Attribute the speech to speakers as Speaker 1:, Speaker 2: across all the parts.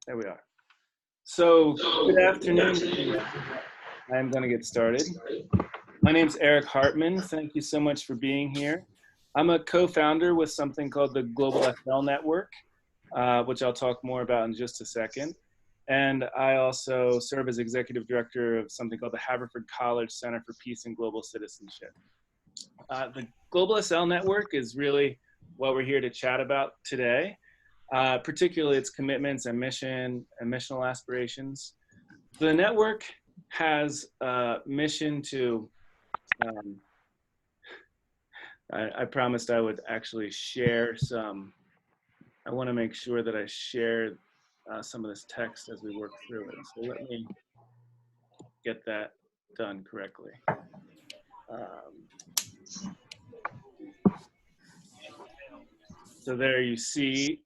Speaker 1: There we are. So good afternoon. I'm going to get started. My name is Eric Hartman. Thank you so much for being here. I'm a co-founder with something called the Globalsl network, which I'll talk more about in just a second. And I also serve as executive director of something called the Haverford College Center for Peace and Global Citizenship. The Globalsl network is really what we're here to chat about today. Particularly its commitments and mission and missional aspirations. The network has a mission to, I promised I would actually share some, I want to make sure that I share some of this text as we work through it. So let me get that done correctly. So there you see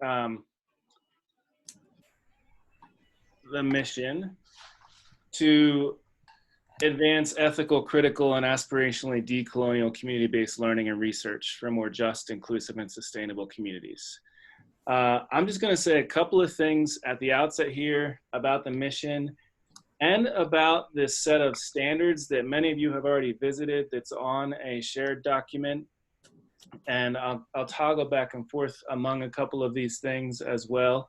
Speaker 1: the mission to advance ethical, critical, and aspirationally decolonial community-based learning and research for more just, inclusive, and sustainable communities. I'm just going to say a couple of things at the outset here about the mission and about this set of standards that many of you have already visited that's on a shared document. And I'll toggle back and forth among a couple of these things as well.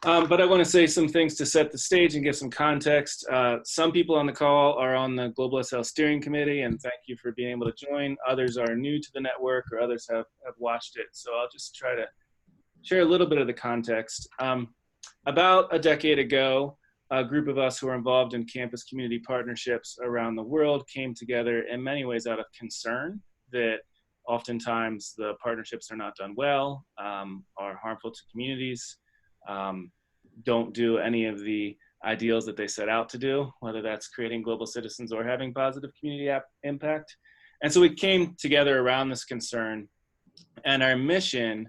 Speaker 1: But I want to say some things to set the stage and give some context. Some people on the call are on the Globalsl steering committee, and thank you for being able to join. Others are new to the network, or others have watched it. So I'll just try to share a little bit of the context. About a decade ago, a group of us who are involved in campus community partnerships around the world came together in many ways out of concern that oftentimes the partnerships are not done well, are harmful to communities, don't do any of the ideals that they set out to do, whether that's creating global citizens or having positive community impact. And so we came together around this concern, and our mission,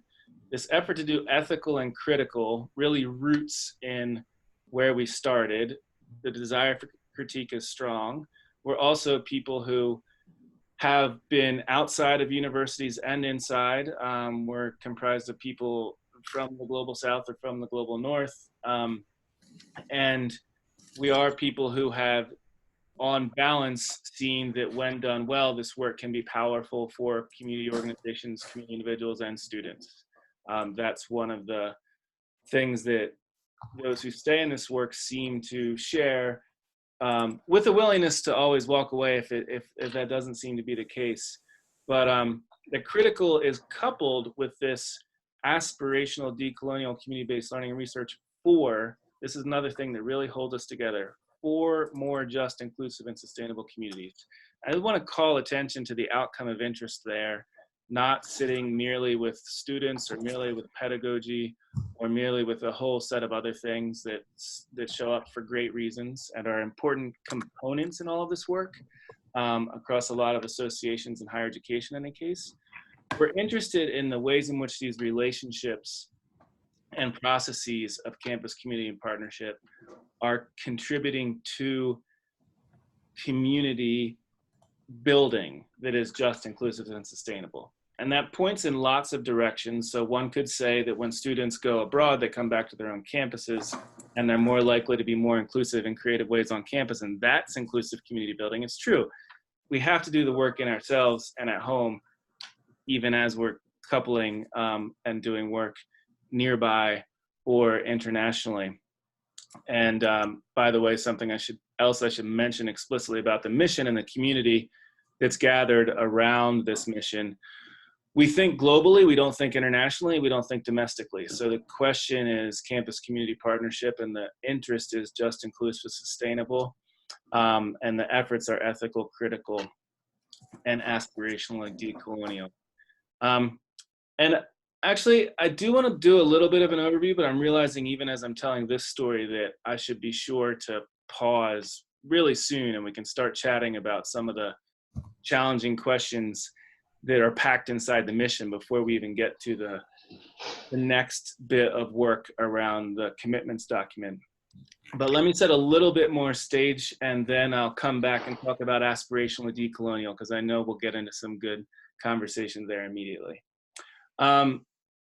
Speaker 1: this effort to do ethical and critical, really roots in where we started. The desire for critique is strong. We're also people who have been outside of universities and inside. We're comprised of people from the global south or from the global north. And we are people who have, on balance, seen that when done well, this work can be powerful for community organizations, community individuals, and students. That's one of the things that those who stay in this work seem to share, with a willingness to always walk away if that doesn't seem to be the case. But the critical is coupled with this aspirational decolonial community-based learning and research for, this is another thing that really holds us together, for more just, inclusive, and sustainable communities. I want to call attention to the outcome of interest there, not sitting merely with students or merely with pedagogy or merely with a whole set of other things that show up for great reasons and are important components in all of this work across a lot of associations in higher education in any case. We're interested in the ways in which these relationships and processes of campus community and partnership are contributing to community building that is just, inclusive, and sustainable. And that points in lots of directions. So one could say that when students go abroad, they come back to their own campuses and they're more likely to be more inclusive in creative ways on campus, and that's inclusive community building. It's true. We have to do the work in ourselves and at home, even as we're coupling and doing work nearby or internationally. And by the way, something I should mention explicitly about the mission and the community that's gathered around this mission. We think globally, we don't think internationally, we don't think domestically. So the question is campus community partnership, and the interest is just, inclusive, sustainable, and the efforts are ethical, critical, and aspirationally decolonial. And actually, I do want to do a little bit of an overview, but I'm realizing even as I'm telling this story that I should be sure to pause really soon, and we can start chatting about some of the challenging questions that are packed inside the mission before we even get to the next bit of work around the commitments document. But let me set a little bit more stage, and then I'll come back and talk about aspirationally decolonial, because I know we'll get into some good conversation there immediately.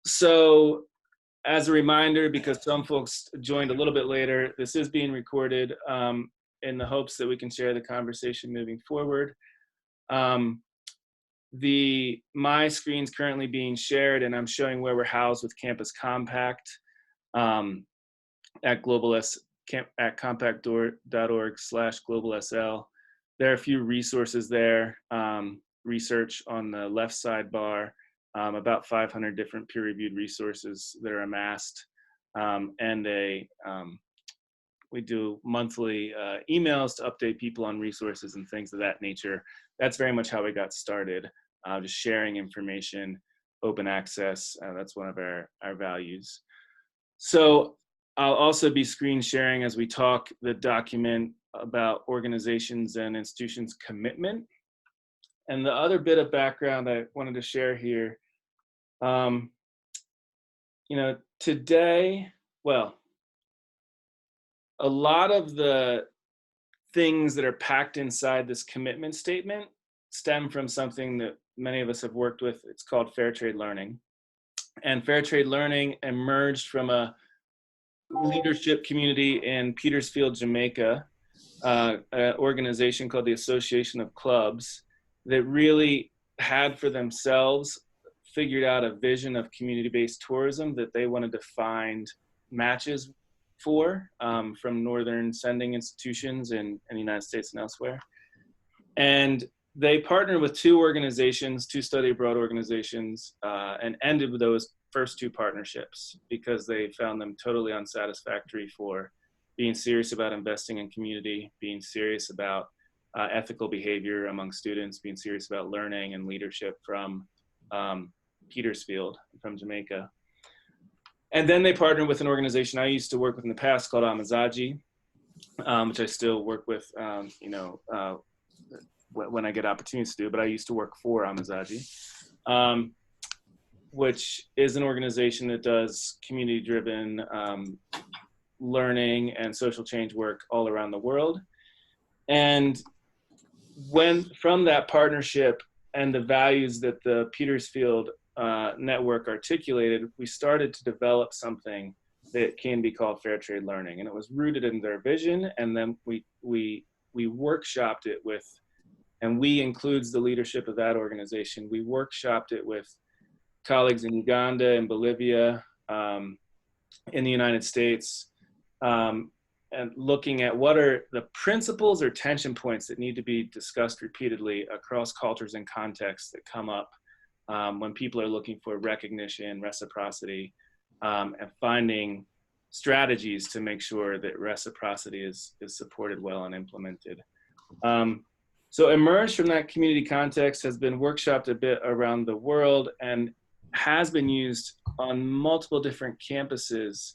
Speaker 1: So as a reminder, because some folks joined a little bit later, this is being recorded in the hopes that we can share the conversation moving forward. My screen's currently being shared, and I'm showing where we're housed with Campus Compact at compact.org/globalsl. There are a few resources there, research on the left sidebar, about 500 different peer-reviewed resources that are amassed, and we do monthly emails to update people on resources and things of that nature. That's very much how we got started, just sharing information, open access. That's one of our values. So I'll also be screen sharing as we talk the document about organizations and institutions' commitment. And the other bit of background I wanted to share here, today, well, a lot of the things that are packed inside this commitment statement stem from something that many of us have worked with. It's called fair trade learning. And fair trade learning emerged from a leadership community in Petersfield, Jamaica, an organization called the Association of Clubs that really had for themselves figured out a vision of community-based tourism that they wanted to find matches for from northern sending institutions in the United States and elsewhere. And they partnered with two organizations, two study abroad organizations, and ended with those first two partnerships because they found them totally unsatisfactory for being serious about investing in community, being serious about ethical behavior among students, being serious about learning and leadership from Petersfield, from Jamaica. And then they partnered with an organization I used to work with in the past called Amazaji, which I still work with, when I get opportunities to do, but I used to work for Amazaji, which is an organization that does community-driven learning and social change work all around the world. And from that partnership and the values that the Petersfield network articulated, we started to develop something that can be called fair trade learning. And it was rooted in their vision. And then we workshopped it with, and we includes the leadership of that organization. We workshopped it with colleagues in Uganda and Bolivia, in the United States, and looking at what are the principles or tension points that need to be discussed repeatedly across cultures and contexts that come up when people are looking for recognition, reciprocity, and finding strategies to make sure that reciprocity is supported well and implemented. So emerged from that community context has been workshopped a bit around the world and has been used on multiple different campuses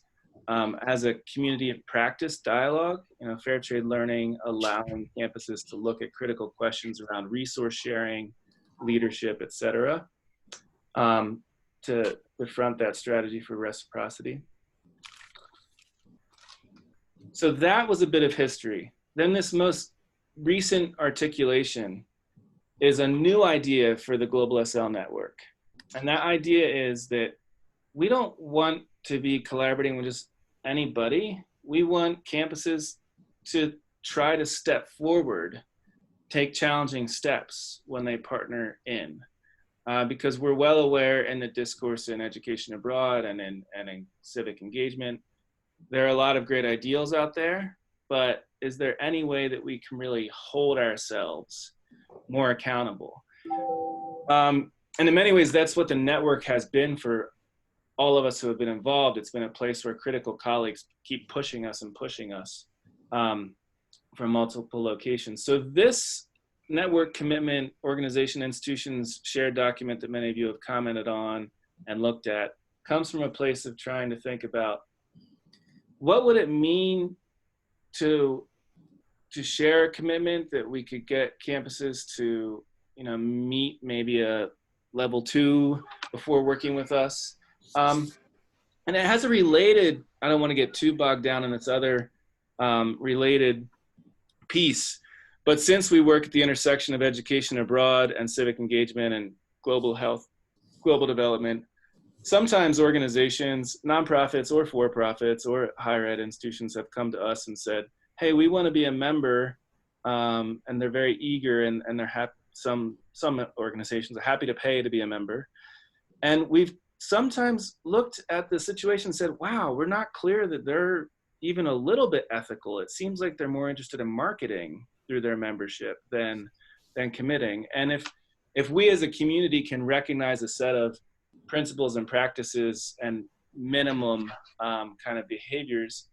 Speaker 1: as a community of practice dialogue, fair trade learning, allowing campuses to look at critical questions around resource sharing, leadership, et cetera, to front that strategy for reciprocity. So that was a bit of history. Then this most recent articulation is a new idea for the Globalsl network. And that idea is that we don't want to be collaborating with just anybody. We want campuses to try to step forward, take challenging steps when they partner in. Because we're well aware in the discourse in education abroad and in civic engagement, there are a lot of great ideals out there, but is there any way that we can really hold ourselves more accountable? And in many ways, that's what the network has been for all of us who have been involved. It's been a place where critical colleagues keep pushing us from multiple locations. So this network commitment, organization, institutions shared document that many of you have commented on and looked at comes from a place of trying to think about what would it mean to share a commitment that we could get campuses to meet maybe a level 2 before working with us. And it has a related, I don't want to get too bogged down in its other related piece, but since we work at the intersection of education abroad and civic engagement and global health, global development, sometimes organizations, nonprofits or for-profits or higher ed institutions have come to us and said, hey, we want to be a member, and they're very eager, and they're happy. Some organizations are happy to pay to be a member. And we've sometimes looked at the situation and said, wow, we're not clear that they're even a little bit ethical. It seems like they're more interested in marketing through their membership than committing. And if we as a community can recognize a set of principles and practices and minimum kind of behaviors,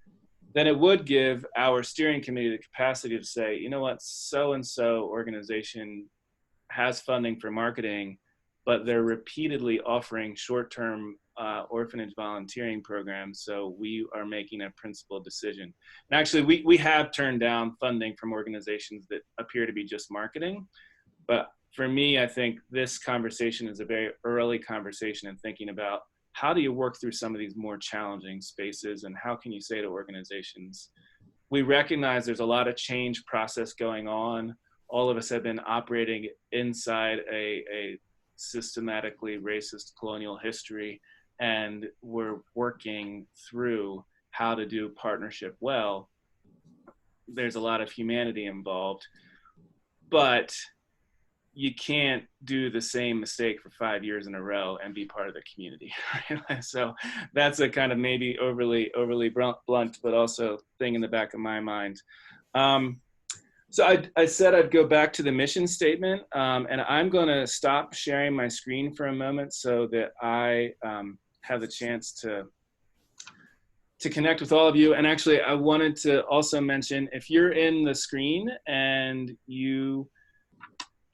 Speaker 1: then it would give our steering committee the capacity to say, you know what, so-and-so organization has funding for marketing, but they're repeatedly offering short-term orphanage volunteering programs, so we are making a principled decision. And actually, we have turned down funding from organizations that appear to be just marketing, but for me, I think this conversation is a very early conversation in thinking about how do you work through some of these more challenging spaces, and how can you say to organizations, we recognize there's a lot of change process going on. All of us have been operating inside a systematically racist colonial history, and we're working through how to do partnership well. There's a lot of humanity involved, but you can't do the same mistake for 5 years in a row and be part of the community. Right? So that's a kind of maybe overly blunt, but also thing in the back of my mind. So I said I'd go back to the mission statement, and I'm going to stop sharing my screen for a moment so that I have the chance to connect with all of you. And actually, I wanted to also mention, if you're in the screen and you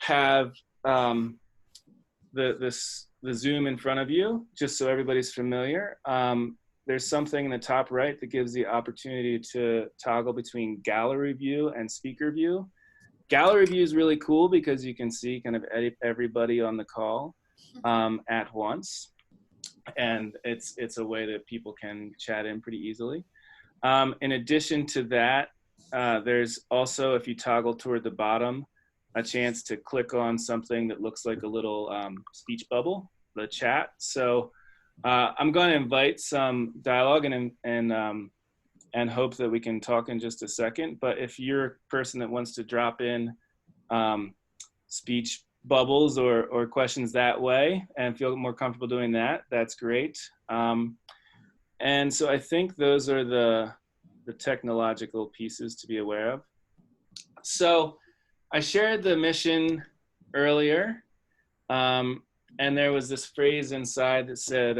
Speaker 1: have the Zoom in front of you, just so everybody's familiar, there's something in the top right that gives the opportunity to toggle between gallery view and speaker view. Gallery view is really cool because you can see kind of everybody on the call at once. And it's a way that people can chat in pretty easily. In addition to that, there's also, if you toggle toward the bottom, a chance to click on something that looks like a little speech bubble, the chat. So I'm going to invite some dialogue and hope that we can talk in just a second. But if you're a person that wants to drop in speech bubbles or questions that way and feel more comfortable doing that, that's great. And so I think those are the technological pieces to be aware of. So I shared the mission earlier, and there was this phrase inside that said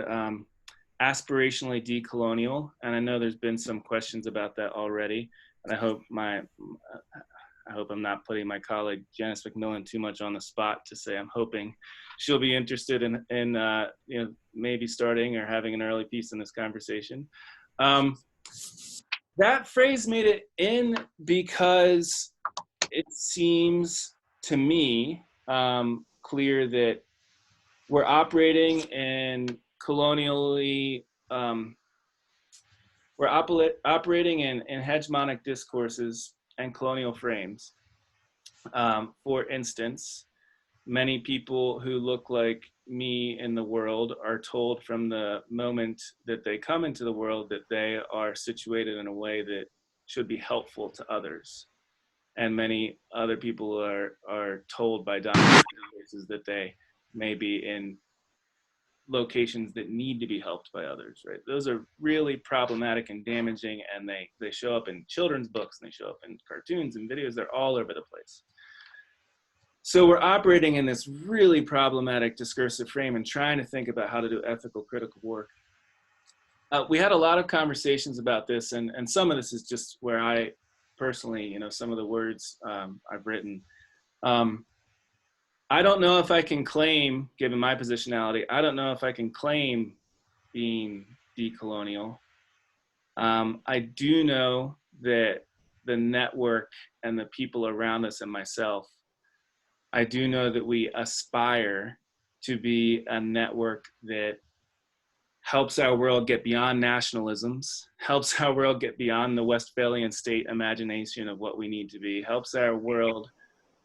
Speaker 1: aspirationally decolonial, and I know there's been some questions about that already, and I hope I'm not putting my colleague Janice McMillan too much on the spot to say I'm hoping she'll be interested in you know, maybe starting or having an early piece in this conversation. That phrase made it in because it seems to me clear that we're operating in colonially, we're operating in hegemonic discourses and colonial frames. For instance, many people who look like me in the world are told from the moment that they come into the world that they are situated in a way that should be helpful to others. And many other people are told by dominant forces that they may be in locations that need to be helped by others, right? Those are really problematic and damaging, and they show up in children's books, and they show up in cartoons and videos. They're all over the place. So we're operating in this really problematic discursive frame and trying to think about how to do ethical, critical work. We had a lot of conversations about this, and some of this is just where I personally, you know, some of the words I've written. I don't know if I can claim, given my positionality, I don't know if I can claim being decolonial. I do know that the network and the people around us and myself, I do know that we aspire to be a network that helps our world get beyond nationalisms, helps our world get beyond the Westphalian state imagination of what we need to be, helps our world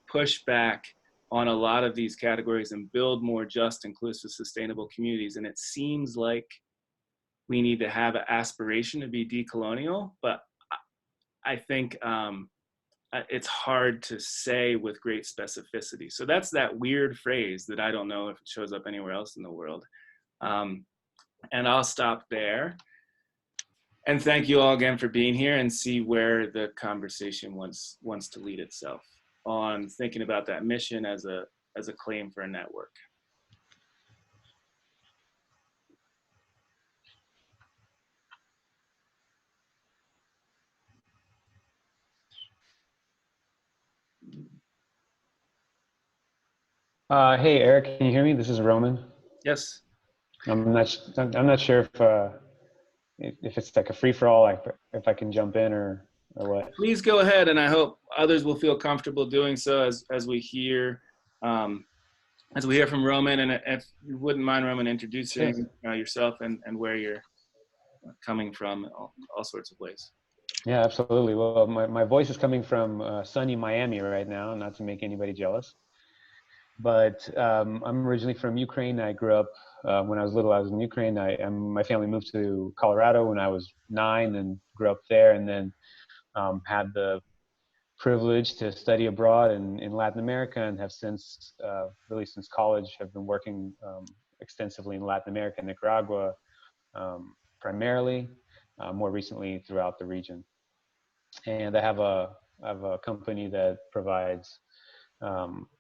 Speaker 1: push back on a lot of these categories and build more just, inclusive, sustainable communities. And it seems like we need to have an aspiration to be decolonial, but I think it's hard to say with great specificity. So that's that weird phrase that I don't know if it shows up anywhere else in the world. And I'll stop there. And thank you all again for being here, and see where the conversation wants to lead itself on thinking about that mission as a claim for a network.
Speaker 2: Hey, Eric, can you hear me? This is Roman.
Speaker 1: Yes.
Speaker 2: I'm not sure if it's like a free for all, like if I can jump in or what.
Speaker 1: Please go ahead, and I hope others will feel comfortable doing so as we hear from Roman. And if you wouldn't mind, Roman, introducing yourself and where you're coming from, all sorts of ways.
Speaker 2: Yeah, absolutely. Well, my voice is coming from sunny Miami right now, not to make anybody jealous. But I'm originally from Ukraine. I grew up, when I was little, I was in Ukraine. My family moved to Colorado when I was 9 and grew up there, and then had the privilege to study abroad in Latin America, and have since, really since college, have been working extensively in Latin America, Nicaragua, primarily, more recently throughout the region. And I have a company that provides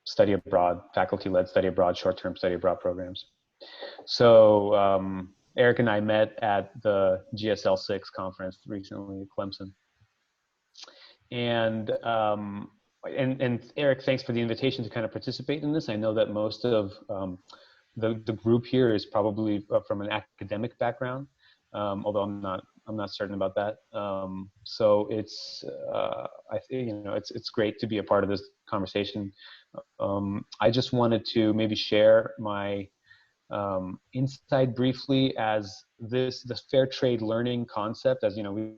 Speaker 2: study abroad, faculty-led study abroad, short-term study abroad programs. So Eric and I met at the GSL 6 conference recently at Clemson. And Eric, thanks for the invitation to kind of participate in this. I know that most of the group here is probably from an academic background, although I'm not certain about that. So it's I think, you know, it's great to be a part of this conversation. I just wanted to maybe share my insight briefly as the fair trade learning concept, as you know, we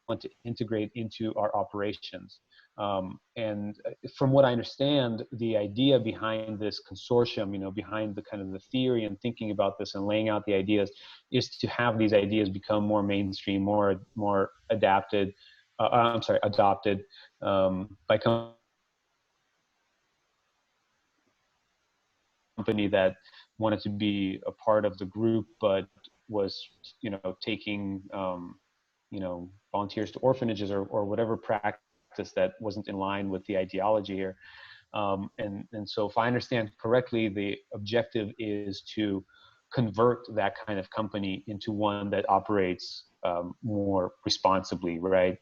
Speaker 2: want to integrate into our operations. And from what I understand, the idea behind this consortium, you know, behind the kind of the theory and thinking about this and laying out the ideas, is to have these ideas become more mainstream, more adopted by company that wanted to be a part of the group, but was, you know, taking you know, volunteers to orphanages or whatever practice that wasn't in line with the ideology here. And so if I understand correctly, the objective is to convert that kind of company into one that operates more responsibly, right?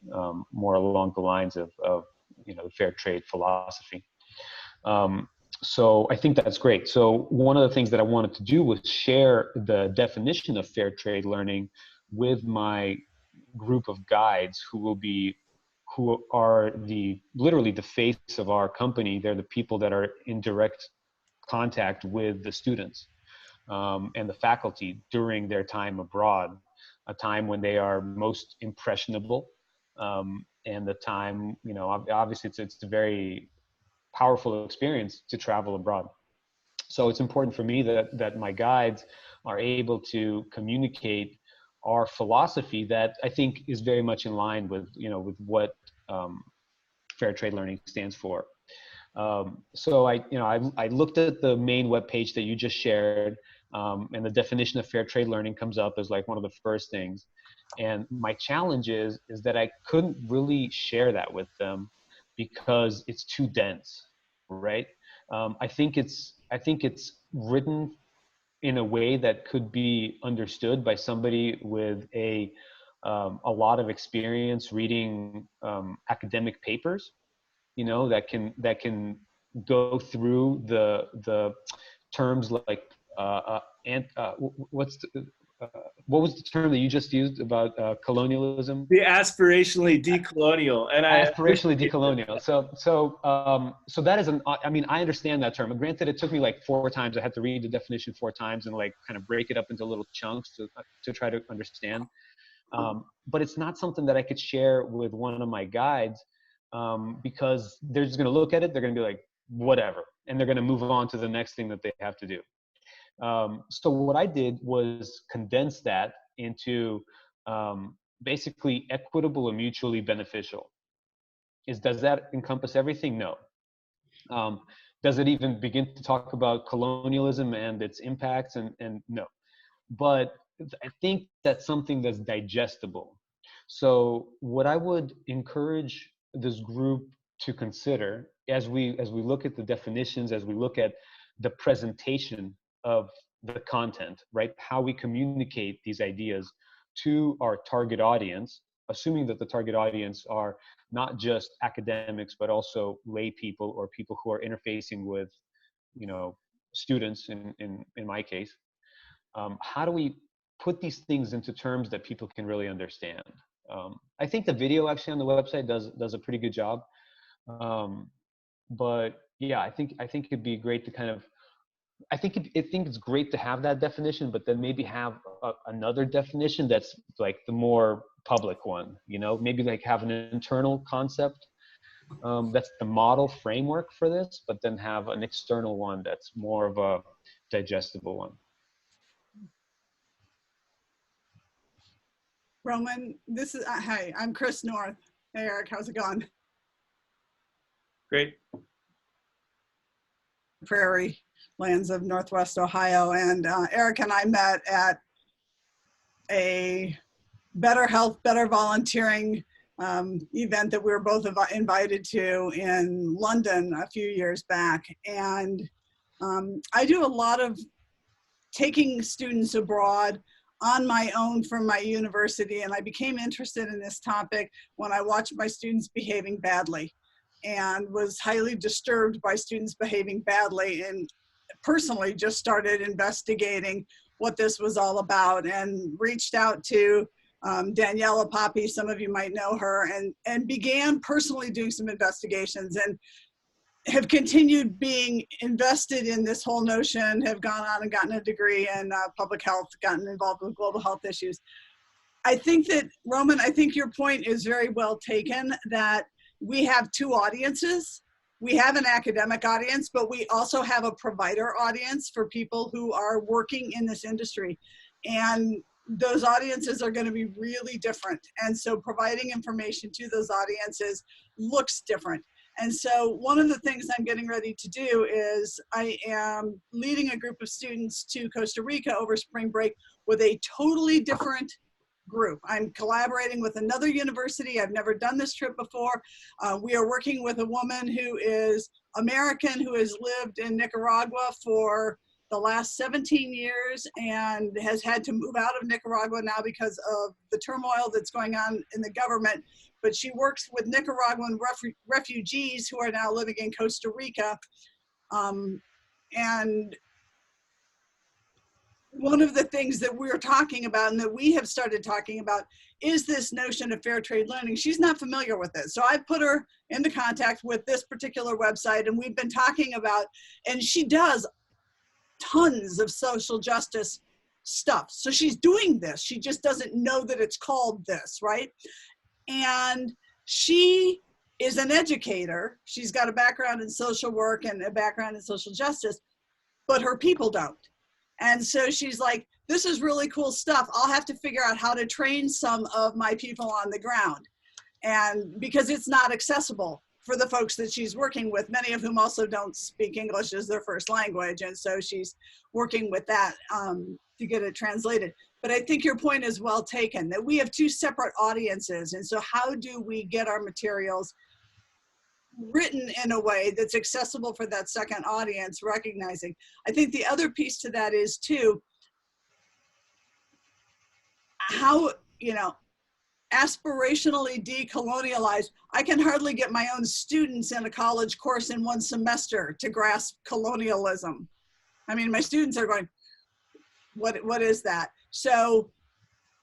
Speaker 2: More along the lines of you know, the fair trade philosophy. So I think that's great. So one of the things that I wanted to do was share the definition of fair trade learning with my group of guides who are literally the face of our company. They're the people that are in direct contact with the students and the faculty during their time abroad, a time when they are most impressionable, and the time, you know, obviously it's a very powerful experience to travel abroad. So it's important for me that my guides are able to communicate our philosophy that I think is very much in line with, you know, with what fair trade learning stands for. So I looked at the main webpage that you just shared, and the definition of fair trade learning comes up as like one of the first things. And my challenge is that I couldn't really share that with them because it's too dense, right? I think it's written in a way that could be understood by somebody with a lot of experience reading academic papers, you know, that can go through the terms like what was the term that you just used about colonialism?
Speaker 1: The aspirationally decolonial, and
Speaker 2: aspirationally decolonial. So that is I mean, I understand that term. Granted, it took me like 4 times. I had to read the definition 4 times and like kind of break it up into little chunks to try to understand. But it's not something that I could share with one of my guides because they're just going to look at it, they're going to be like, whatever, and they're going to move on to the next thing that they have to do. So what I did was condense that into basically equitable and mutually beneficial. Does that encompass everything? No. Does it even begin to talk about colonialism and its impacts? And no. But I think that's something that's digestible. So what I would encourage this group to consider as we look at the definitions, as we look at the presentation of the content, right? How we communicate these ideas to our target audience, assuming that the target audience are not just academics, but also lay people or people who are interfacing with, you know, students in my case. How do we put these things into terms that people can really understand? I think the video actually on the website does a pretty good job. But yeah, I think it'd be great to kind of, I think it's great to have that definition, but then maybe have another definition that's like the more public one, you know, maybe like have an internal concept that's the model framework for this, but then have an external one that's more of a digestible one.
Speaker 3: Roman, this is, hi, I'm Chris North. Hey, Eric, how's it going?
Speaker 1: Great.
Speaker 3: Prairie lands of Northwest Ohio. And Eric and I met at a Better Health, Better Volunteering event that we were both invited to in London a few years back. And I do a lot of taking students abroad on my own from my university, and I became interested in this topic when I watched my students behaving badly and was highly disturbed by students behaving badly, and personally just started investigating what this was all about and reached out to Daniela Poppy, some of you might know her, and began personally doing some investigations, and have continued being invested in this whole notion, have gone on and gotten a degree in public health, gotten involved with global health issues. I think that, Roman, I think your point is very well taken, that we have two audiences. We have an academic audience, but we also have a provider audience for people who are working in this industry. And those audiences are going to be really different. And so providing information to those audiences looks different. And so one of the things I'm getting ready to do is I am leading a group of students to Costa Rica over spring break with a totally different group. I'm collaborating with another university. I've never done this trip before. We are working with a woman who is American, who has lived in Nicaragua for the last 17 years and has had to move out of Nicaragua now because of the turmoil that's going on in the government. But she works with Nicaraguan refugees who are now living in Costa Rica. And one of the things that we're talking about and that we have started talking about is this notion of fair trade learning. She's not familiar with it. So I put her into contact with this particular website, and we've been talking about, and she does tons of social justice stuff. So she's doing this. She just doesn't know that it's called this, right? And she is an educator. She's got a background in social work and a background in social justice, but her people don't. And so she's like, this is really cool stuff. I'll have to figure out how to train some of my people on the ground. And because it's not accessible for the folks that she's working with, many of whom also don't speak English as their first language. And so she's working with that to get it translated. But I think your point is well taken, that we have two separate audiences. And so how do we get our materials written in a way that's accessible for that second audience, recognizing? I think the other piece to that is too, how, you know, aspirationally decolonialized. I can hardly get my own students in a college course in one semester to grasp colonialism. I mean, my students are going, what is that? So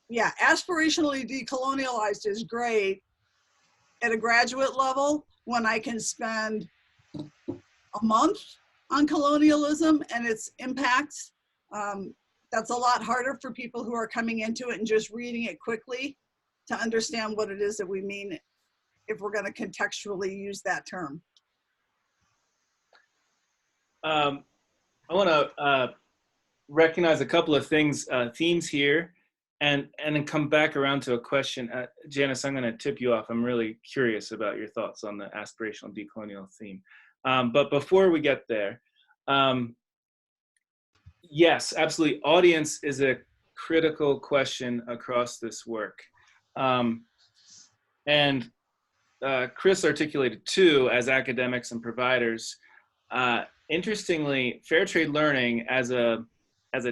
Speaker 3: yeah, aspirationally decolonialized is great at a graduate level when I can spend a month on colonialism and its impacts. That's a lot harder for people who are coming into it and just reading it quickly to understand what it is that we mean if we're going to contextually use that term?
Speaker 1: I want to recognize a couple of things, themes here, and then come back around to a question. Janice, I'm going to tip you off. I'm really curious about your thoughts on the aspirational decolonial theme. But before we get there, yes, absolutely. Audience is a critical question across this work. And Chris articulated too, as academics and providers, interestingly, fair trade learning as a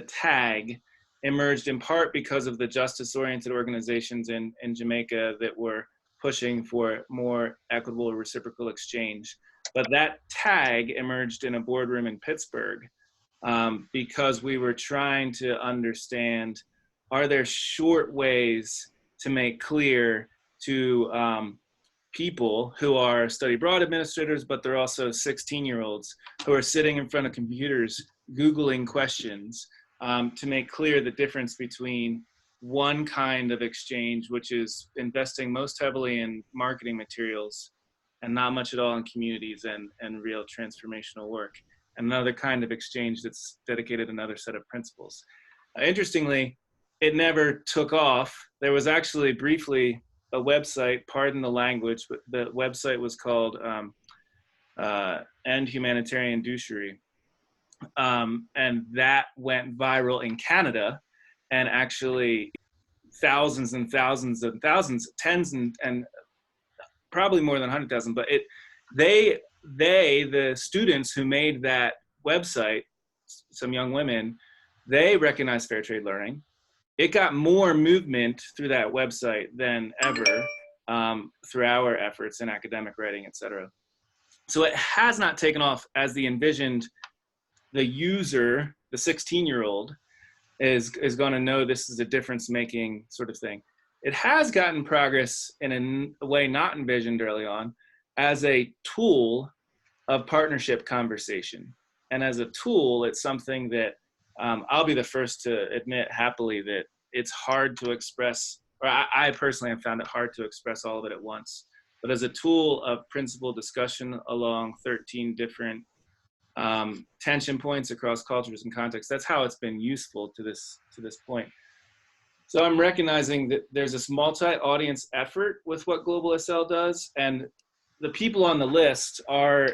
Speaker 1: tag emerged in part because of the justice-oriented organizations in Jamaica that were pushing for more equitable reciprocal exchange. But that tag emerged in a boardroom in Pittsburgh because we were trying to understand, are there short ways to make clear to people who are study abroad administrators, but they're also 16-year-olds who are sitting in front of computers Googling questions, to make clear the difference between one kind of exchange, which is investing most heavily in marketing materials and not much at all in communities and real transformational work, and another kind of exchange that's dedicated to another set of principles. Interestingly, it never took off. There was actually briefly a website, pardon the language, but the website was called End Humanitarian Douchery. And that went viral in Canada, and actually thousands and thousands and thousands, tens and probably more than 100,000, but the students who made that website, some young women, they recognized fair trade learning. It got more movement through that website than ever through our efforts in academic writing, et cetera. So it has not taken off as the envisioned. The user, the 16-year-old, is going to know this is a difference-making sort of thing. It has gotten progress in a way not envisioned early on as a tool of partnership conversation. And as a tool, it's something that I'll be the first to admit happily that it's hard to express, or I personally have found it hard to express all of it at once. But as a tool of principled discussion along 13 different tension points across cultures and contexts, that's how it's been useful to this point. So I'm recognizing that there's this multi-audience effort with what Globalsl does, and the people on the list are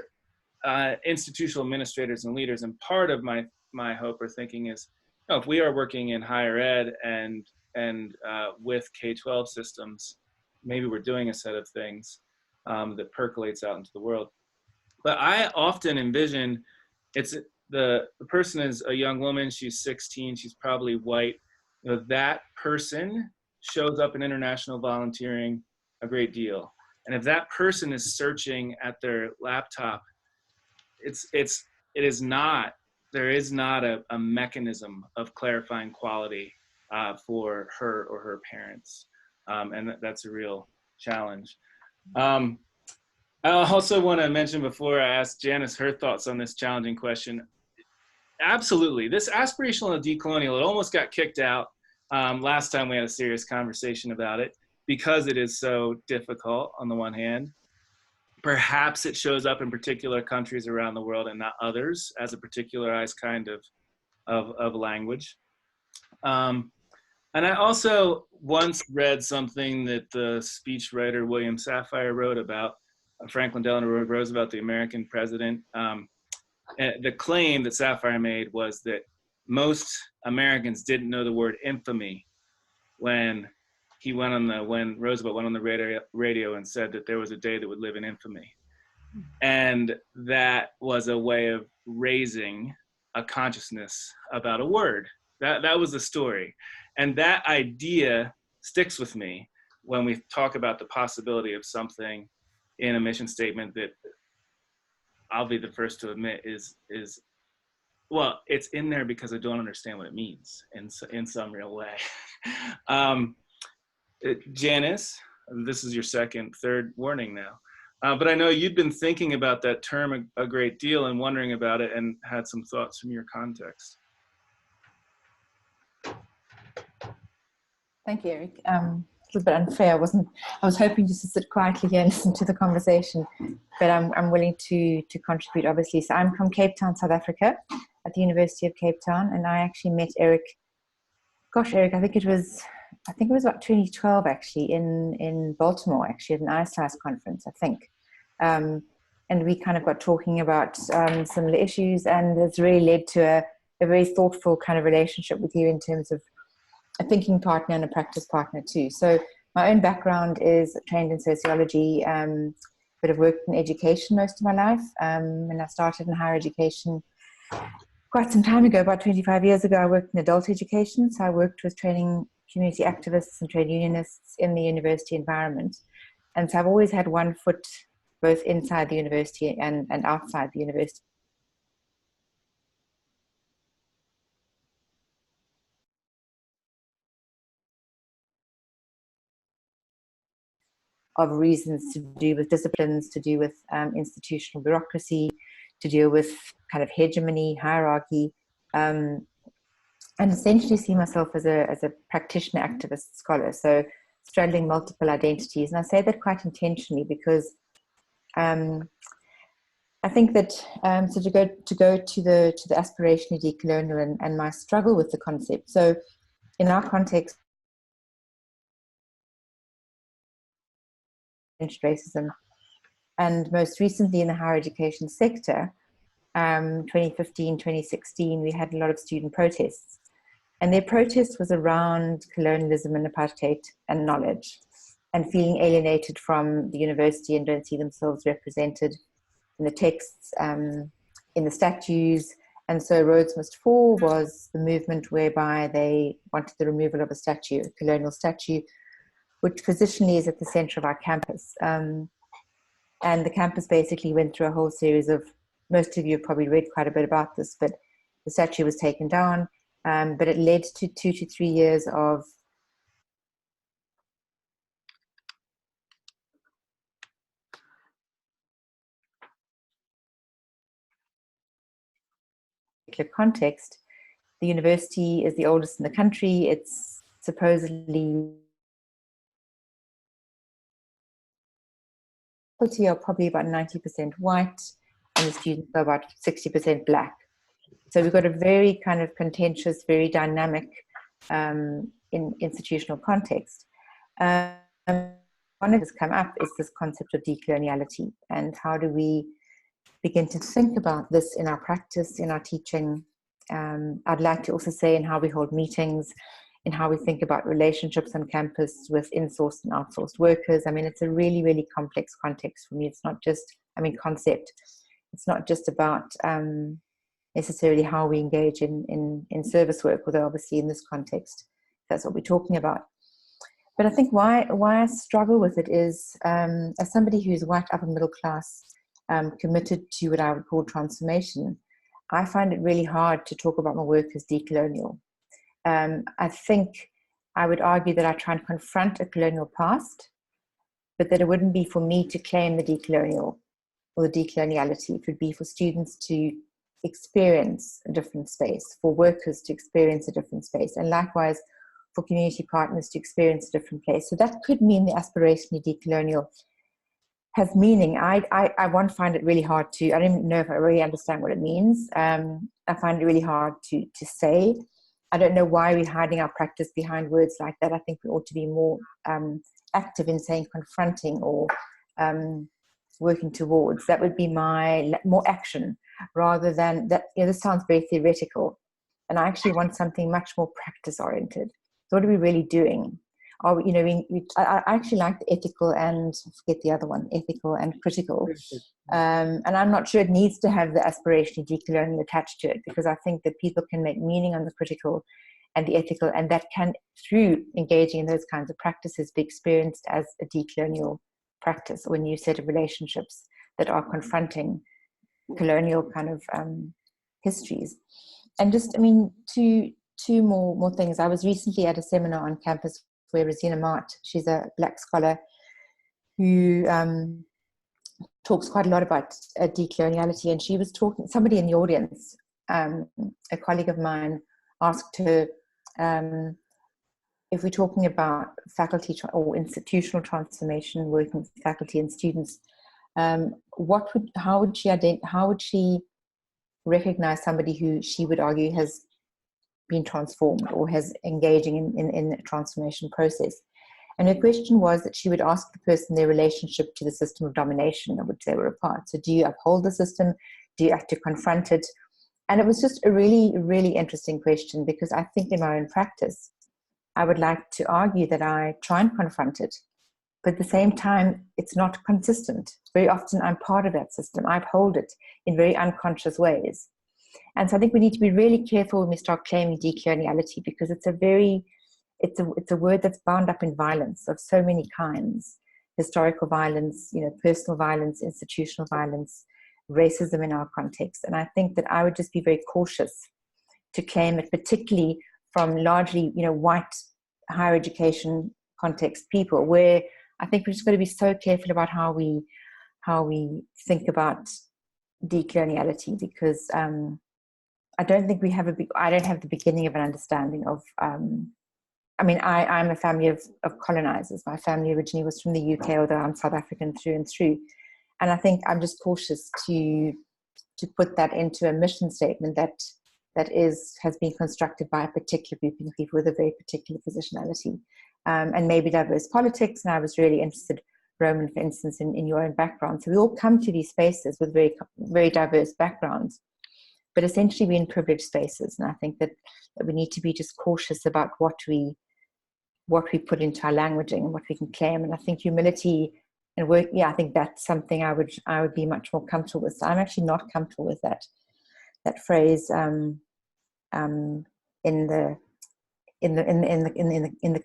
Speaker 1: institutional administrators and leaders. And part of my hope or thinking is, if we are working in higher ed and with K-12 systems, maybe we're doing a set of things that percolates out into the world. But I often envision the person is a young woman, she's 16, she's probably white. You know, that person shows up in international volunteering a great deal. And if that person is searching at their laptop, there is not a mechanism of clarifying quality for her or her parents. And that's a real challenge. I also want to mention, before I ask Janice her thoughts on this challenging question, absolutely, this aspirational decolonial, it almost got kicked out last time we had a serious conversation about it because it is so difficult on the one hand. Perhaps it shows up in particular countries around the world and not others as a particularized kind of language. And I also once read something that the speechwriter William Safire wrote about Franklin Delano Roosevelt, the American president. The claim that Safire made was that most Americans didn't know the word infamy when Roosevelt went on the radio and said that there was a day that would live in infamy. And that was a way of raising a consciousness about a word. That was the story. And that idea sticks with me when we talk about the possibility of something in a mission statement that I'll be the first to admit is well, it's in there because I don't understand what it means in some real way. Janice, this is your third warning now. But I know you'd been thinking about that term a great deal and wondering about it and had some thoughts from your context.
Speaker 4: Thank you, Eric. little bit unfair. I was hoping just to sit quietly here and listen to the conversation, but I'm willing to contribute, obviously. So I'm from Cape Town, South Africa, at the University of Cape Town, and I actually met Eric. Gosh, Eric, I think it was about 2012 actually in Baltimore, actually at an ISLAS conference, I think. And we kind of got talking about similar issues, and it's really led to a very thoughtful kind of relationship with you in terms of a thinking partner and a practice partner too. So my own background is trained in sociology, but I've worked in education most of my life. And I started in higher education quite some time ago, about 25 years ago. I worked in adult education. So I worked with training community activists and trade unionists in the university environment. And so I've always had one foot both inside the university and outside the university. Of reasons to do with disciplines, to do with institutional bureaucracy, to deal with kind of hegemony, hierarchy, and essentially see myself as a practitioner, activist, scholar. So straddling multiple identities, and I say that quite intentionally because I think that so to go to the aspirationally decolonial and my struggle with the concept. So in our context, racism, and most recently in the higher education sector, 2015, 2016, we had a lot of student protests, and their protest was around colonialism and apartheid and knowledge, and feeling alienated from the university and don't see themselves represented in the texts, in the statues. And so Rhodes Must Fall was the movement whereby they wanted the removal of a statue, a colonial statue, which positionally is at the center of our campus. And the campus basically went through a whole series of, most of you have probably read quite a bit about this, but the statue was taken down, but it led to 2 to 3 years of context. The university is the oldest in the country. It's supposedly are probably about 90% white, and the students are about 60% black. So we've got a very kind of contentious, very dynamic institutional context. One that has come up is this concept of decoloniality, and how do we begin to think about this in our practice, in our teaching. I'd like to also say in how we hold meetings, in how we think about relationships on campus with in-sourced and outsourced workers. I mean, it's a really, really complex context for me. It's not just, concept. It's not just about necessarily how we engage in service work, although obviously in this context, that's what we're talking about. But I think why I struggle with it is, as somebody who's white, upper middle class, committed to what I would call transformation, I find it really hard to talk about my work as decolonial. I think I would argue that I try and confront a colonial past, but that it wouldn't be for me to claim the decolonial or the decoloniality. It would be for students to experience a different space, for workers to experience a different space, and likewise for community partners to experience a different place. So that could mean the aspirationally decolonial has meaning. I find it really hard to, I don't even know if I really understand what it means. I find it really hard to say. I don't know why we're hiding our practice behind words like that. I think we ought to be more active in saying confronting or working towards. That would be my more action rather than that. This sounds very theoretical, and I actually want something much more practice oriented. So what are we really doing? I actually like the ethical and I forget the other one, ethical and critical. And I'm not sure it needs to have the aspirational decolonial attached to it, because I think that people can make meaning on the critical and the ethical, and that can, through engaging in those kinds of practices, be experienced as a decolonial practice or a new set of relationships that are confronting colonial kind of histories. And just, two more things. I was recently at a seminar on campus where Rosina Mart, she's a Black scholar who talks quite a lot about decoloniality, and she was talking, somebody in the audience, a colleague of mine, asked her, if we're talking about faculty or institutional transformation, working with faculty and students, how would she recognize somebody who she would argue has been transformed or has engaging in a transformation process? And her question was that she would ask the person their relationship to the system of domination of which they were a part. So do you uphold the system? Do you have to confront it? And it was just a really, really interesting question, because I think in my own practice, I would like to argue that I try and confront it, but at the same time, it's not consistent. Very often I'm part of that system. I uphold it in very unconscious ways. And so I think we need to be really careful when we start claiming decoloniality, because it's a word that's bound up in violence of so many kinds: historical violence, personal violence, institutional violence, racism in our context. And I think that I would just be very cautious to claim it, particularly from largely, white higher education context people, where I think we're just going to be so careful about how we think about decoloniality, because I don't think I don't have the beginning of an understanding of. I'm a family of colonizers. My family originally was from the UK, although I'm South African through and through. And I think I'm just cautious to put that into a mission statement that has been constructed by a particular group of people with a very particular positionality, and maybe diverse politics. And I was really interested, Roman, for instance, in your own background. So we all come to these spaces with very, very diverse backgrounds, but essentially we're in privileged spaces. And I think that we need to be just cautious about what we put into our languaging and what we can claim. And I think humility and work, I think that's something I would be much more comfortable with. So I'm actually not comfortable with that phrase in the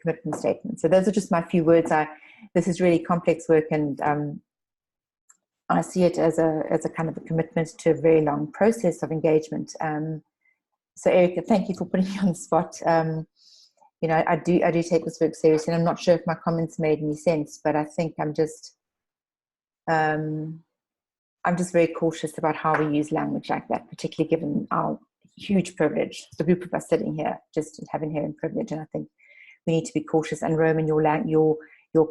Speaker 4: commitment statement. So those are just my few words. This is really complex work, and I see it as a kind of a commitment to a very long process of engagement. So Erica, thank you for putting me on the spot. I do take this work seriously, and I'm not sure if my comments made any sense, but I think I'm just very cautious about how we use language like that, particularly given our huge privilege, the group of us sitting here, just have inherent privilege. And I think we need to be cautious. And Roman, your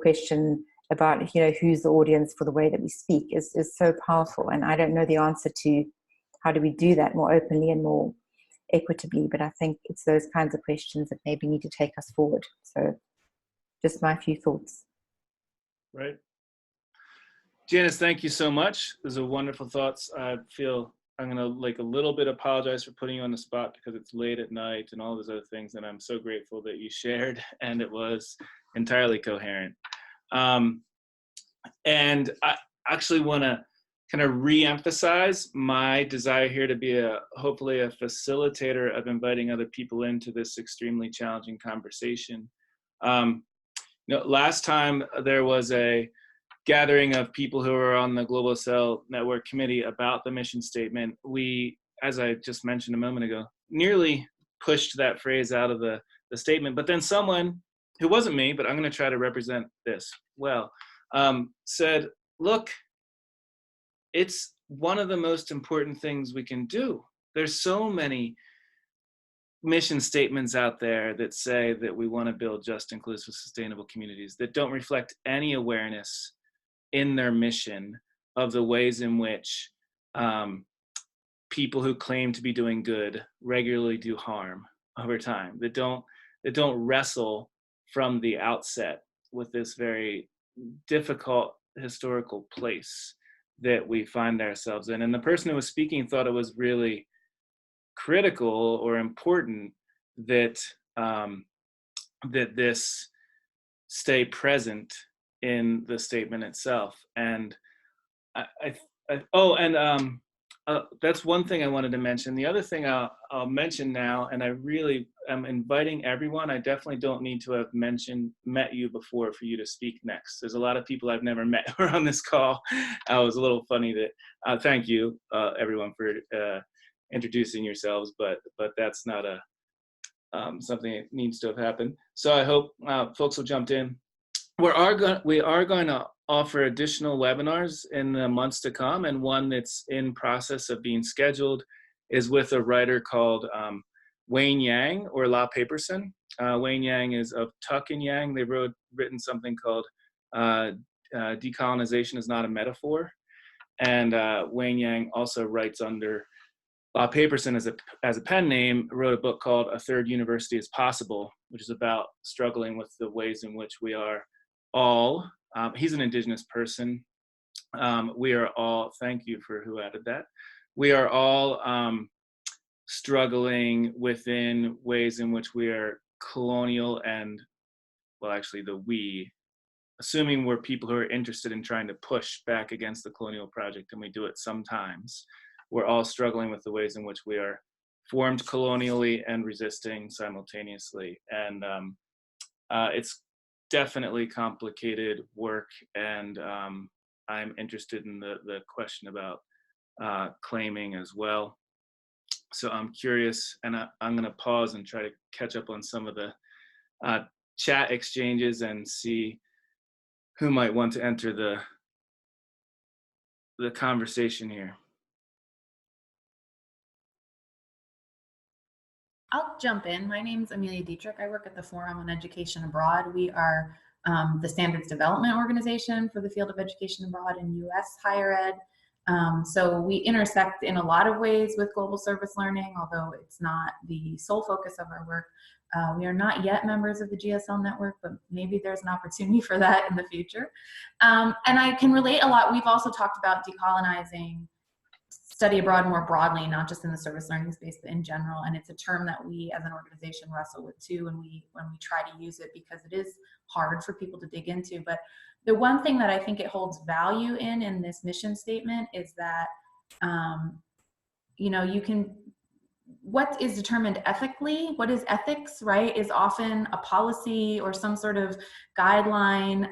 Speaker 4: question about who's the audience for the way that we speak is so powerful. And I don't know the answer to how do we do that more openly and more equitably, but I think it's those kinds of questions that maybe need to take us forward. So just my few thoughts.
Speaker 1: Right. Janice, thank you so much. Those are wonderful thoughts. I feel I'm gonna a little bit apologize for putting you on the spot because it's late at night and all those other things, and I'm so grateful that you shared and it was entirely coherent. And I actually want to kind of re-emphasize my desire here to be hopefully a facilitator of inviting other people into this extremely challenging conversation. Last time there was a gathering of people who are on the Globalsl network committee about the mission statement. We, as I just mentioned a moment ago, nearly pushed that phrase out of the statement, but then someone who wasn't me, but I'm going to try to represent this well, said, look, it's one of the most important things we can do. There's so many mission statements out there that say that we want to build just, inclusive, sustainable communities that don't reflect any awareness in their mission of the ways in which people who claim to be doing good regularly do harm over time, that don't wrestle from the outset with this very difficult historical place that we find ourselves in. And the person who was speaking thought it was really critical or important that that this stay present in the statement itself. And that's one thing I wanted to mention. The other thing I'll mention now, and I really am inviting everyone. I definitely don't need to have met you before for you to speak next. There's a lot of people I've never met who are on this call. It was a little funny that, thank you everyone for introducing yourselves, but that's not something that needs to have happened. So I hope folks will jump in. We are going to offer additional webinars in the months to come, and one that's in process of being scheduled is with a writer called Wayne Yang or La Paperson. Wayne Yang is of Tuck and Yang. They've written something called Decolonization is Not a Metaphor. And Wayne Yang also writes under Bob Paperson as a pen name, wrote a book called A Third University is Possible, which is about struggling with the ways in which we are all, he's an Indigenous person. We are all, thank you for who added that. We are all struggling within ways in which we are colonial and, well, actually assuming we're people who are interested in trying to push back against the colonial project, and we do it sometimes, we're all struggling with the ways in which we are formed colonially and resisting simultaneously. And it's definitely complicated work, and I'm interested in the question about claiming as well. So I'm curious, and I'm gonna pause and try to catch up on some of the chat exchanges and see who might want to enter the conversation here.
Speaker 5: I'll jump in. My name is Amelia Dietrich. I work at the Forum on Education Abroad. We are the standards development organization for the field of education abroad in U.S. higher ed. So we intersect in a lot of ways with global service learning, although it's not the sole focus of our work. We are not yet members of the GSL network, but maybe there's an opportunity for that in the future. And I can relate a lot. We've also talked about decolonizing study abroad more broadly, not just in the service learning space, but in general. And it's a term that we as an organization wrestle with too when we try to use it, because it is hard for people to dig into. But the one thing that I think it holds value in this mission statement is that, you know, what is determined ethically, what is ethics, right, is often a policy or some sort of guideline,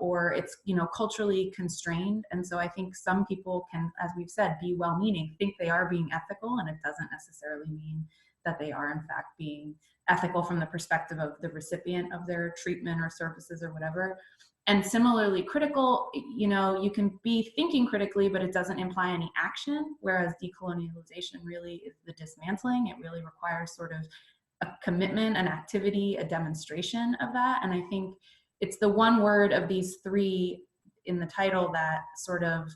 Speaker 5: or it's, you know, culturally constrained. And so I think some people can, as we've said, be well-meaning, think they are being ethical, and it doesn't necessarily mean that they are in fact being ethical from the perspective of the recipient of their treatment or services or whatever. And similarly, critical, you know, you can be thinking critically, but it doesn't imply any action, whereas decolonialization really is the dismantling. It really requires sort of a commitment, an activity, a demonstration of that. And I think it's the one word of these three in the title that sort of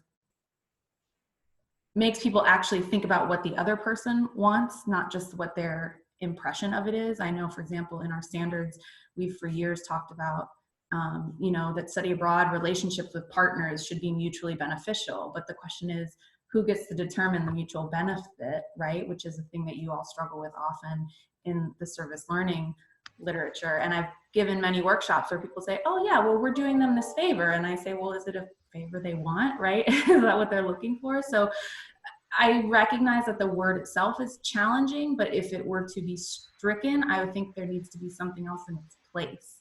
Speaker 5: makes people actually think about what the other person wants, not just what their impression of it is. I know, for example, in our standards, we've for years talked about you know, that study abroad relationships with partners should be mutually beneficial. But the question is, who gets to determine the mutual benefit, right? Which is a thing that you all struggle with often in the service learning literature. And I've given many workshops where people say, oh yeah, well, we're doing them this favor. And I say, well, is it a favor they want, right? Is that what they're looking for? So I recognize that the word itself is challenging, but if it were to be stricken, I would think there needs to be something else in its place.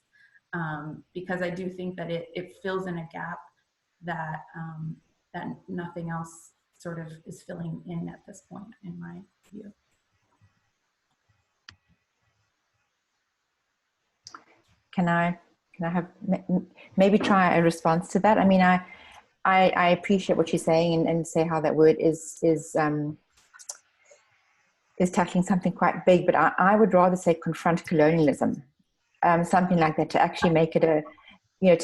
Speaker 5: Because I do think that it fills in a gap that that nothing else sort of is filling in at this point, in my view.
Speaker 4: Can I have maybe try a response to that? I mean, I appreciate what you're saying and say how that word is tackling something quite big, but I would rather say confront colonialism. Something like that, to actually make it to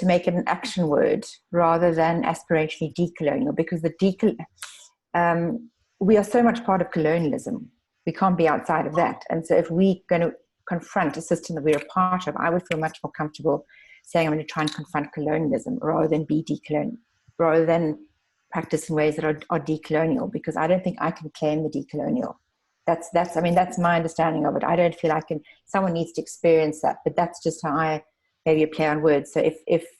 Speaker 4: make it an action word rather than aspirationally decolonial, because we are so much part of colonialism. We can't be outside of that. And so if we're going to confront a system that we're a part of, I would feel much more comfortable saying I'm going to try and confront colonialism rather than be decolonial, rather than practice in ways that are decolonial, because I don't think I can claim the decolonial. I mean, that's my understanding of it. I don't feel someone needs to experience that, but that's just how maybe a play on words. So if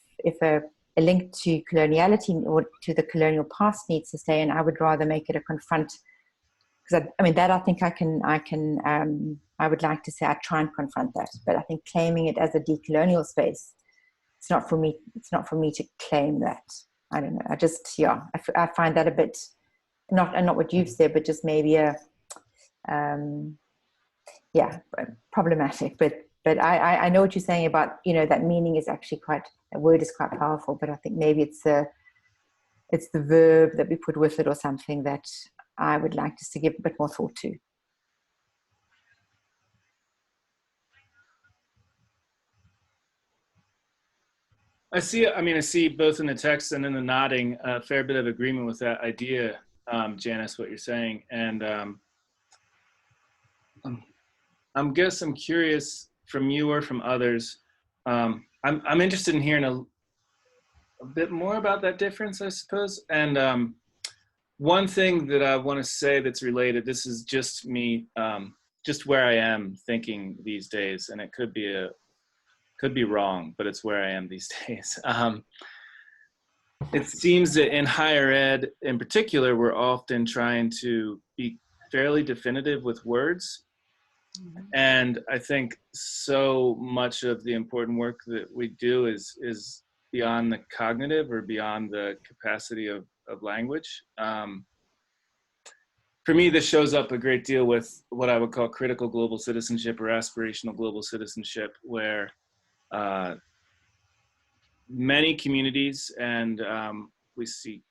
Speaker 4: a link to coloniality or to the colonial past needs to stay in, I would rather make it a confront, because I mean, that I think I would like to say I try and confront that, but I think claiming it as a decolonial space, it's not for me to claim that. I don't know. I find that a bit, not what you've said, but just maybe problematic, but I know what you're saying about, you know, that meaning is actually that word is quite powerful, but I think maybe it's the verb that we put with it or something that I would like us to give a bit more thought to.
Speaker 1: I see both in the text and in the nodding a fair bit of agreement with that idea, Janice, what you're saying. And I'm curious from you or from others. I'm interested in hearing a bit more about that difference, I suppose. And one thing that I want to say that's related, this is just me, just where I am thinking these days, and it could be wrong, but it's where I am these days. It seems that in higher ed in particular, we're often trying to be fairly definitive with words. And I think so much of the important work that we do is beyond the cognitive or beyond the capacity of language. For me, this shows up a great deal with what I would call critical global citizenship or aspirational global citizenship, where many communities, and we see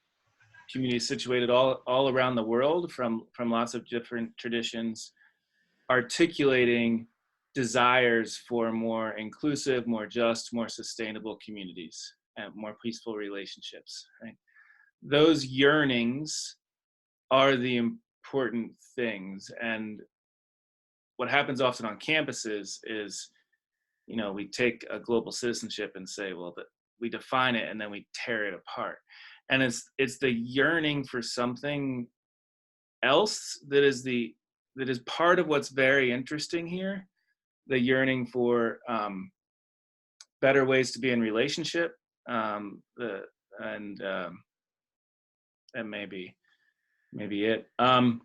Speaker 1: communities situated all around the world from lots of different traditions, articulating desires for more inclusive, more just, more sustainable communities and more peaceful relationships, right? Those yearnings are the important things. And what happens often on campuses is, we take a global citizenship and say, well, we define it and then we tear it apart. And it's the yearning for something else that is part of what's very interesting here. The yearning for better ways to be in relationship, and maybe it. And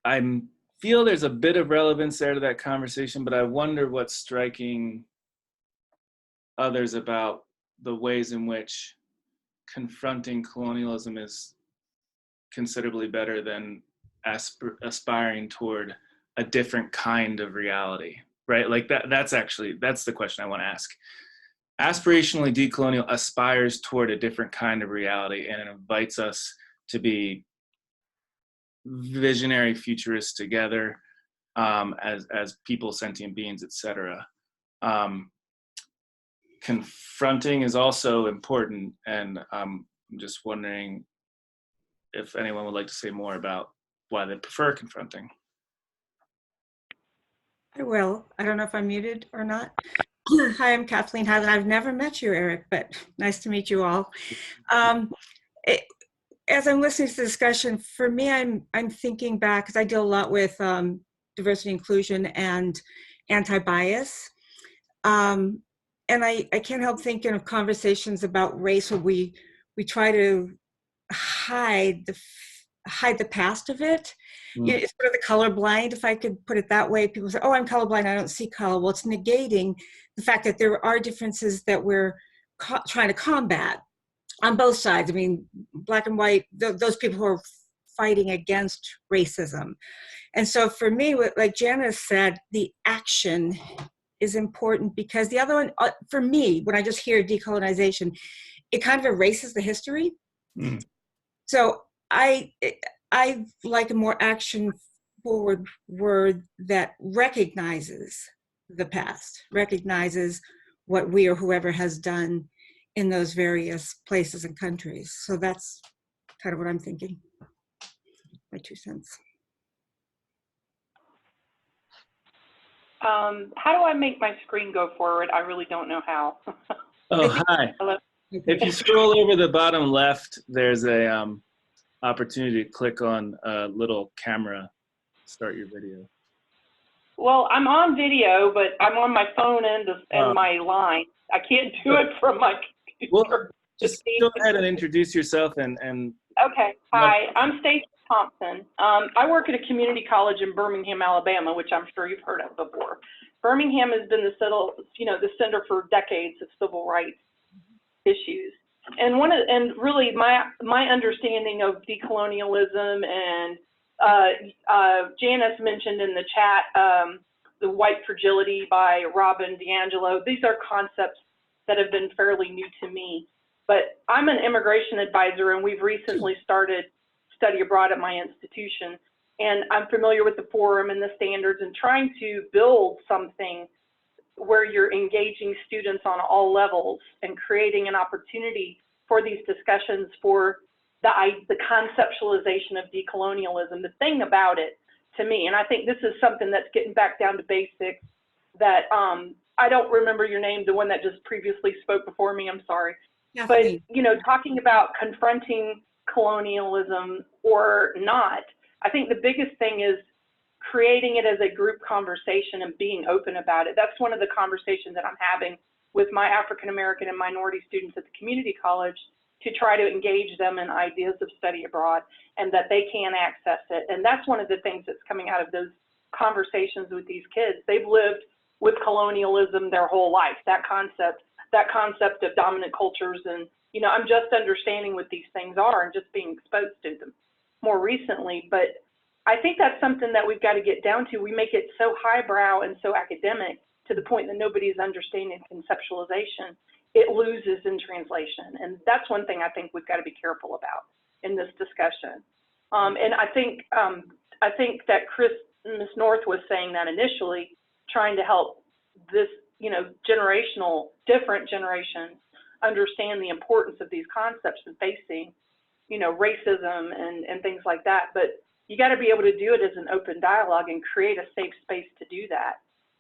Speaker 1: I feel there's a bit of relevance there to that conversation, but I wonder what's striking others about the ways in which confronting colonialism is considerably better than aspiring toward a different kind of reality, right? Like that's the question I want to ask. Aspirationally decolonial aspires toward a different kind of reality, and it invites us to be visionary futurists together, as people, sentient beings, etc. Confronting is also important, and I'm just wondering if anyone would like to say more about why they prefer confronting.
Speaker 6: I will. I don't know if I'm muted or not. Hi, I'm Kathleen Highland. I've never met you, Eric, but nice to meet you all. As I'm listening to the discussion, for me, I'm thinking back, because I deal a lot with diversity, inclusion, and anti-bias. And I can't help thinking of conversations about race where we try to hide the past of it. It's sort of the colorblind, if I could put it that way. People say, oh, I'm colorblind, I don't see color. Well, it's negating the fact that there are differences that we're trying to combat on both sides. I mean, black and white, those people who are fighting against racism. And so for me, like Janice said, the action is important, because the other one, for me, when I just hear decolonization, it kind of erases the history. So I like a more action forward word that recognizes the past, recognizes what we or whoever has done in those various places and countries. So that's kind of what I'm thinking. My 2 cents.
Speaker 7: How do I make my screen go forward? I really don't know how.
Speaker 1: Oh, hi.
Speaker 7: Hello.
Speaker 1: If you scroll over the bottom left, there's a opportunity to click on a little camera, start your video.
Speaker 7: Well, I'm on video, but I'm on my phone and my line. I can't do it from my computer.
Speaker 1: Well, just go ahead and introduce yourself and
Speaker 7: Okay. Hi, I'm Stacey Thompson. I work at a community college in Birmingham, Alabama, which I'm sure you've heard of before. Birmingham has been the center for decades of civil rights issues. And really my understanding of decolonialism, and Janice mentioned in the chat the white fragility by Robin DiAngelo. These are concepts that have been fairly new to me. But I'm an immigration advisor, and we've recently started study abroad at my institution. And I'm familiar with the forum and the standards, and trying to build something where you're engaging students on all levels and creating an opportunity for these discussions for the conceptualization of decolonialism. The thing about it to me, and I think this is something that's getting back down to basics, that I don't remember your name, the one that just previously spoke before me, I'm sorry.
Speaker 6: Yeah,
Speaker 7: But, you know, talking about confronting colonialism or not, I think the biggest thing is creating it as a group conversation and being open about it. That's one of the conversations that I'm having with my African American and minority students at the community college, to try to engage them in ideas of study abroad and that they can access it. And that's one of the things that's coming out of those conversations with these kids. They've lived with colonialism their whole life, that concept of dominant cultures. And, you know, I'm just understanding what these things are and just being exposed to them more recently. But I think that's something that we've got to get down to. We make it so highbrow and so academic to the point that nobody's understanding conceptualization. It loses in translation. And that's one thing I think we've got to be careful about in this discussion. And I think that Ms. North was saying that initially, trying to help this, you know, different generations understand the importance of these concepts and facing, you know, racism and things like that. But you got to be able to do it as an open dialogue and create a safe space to do that.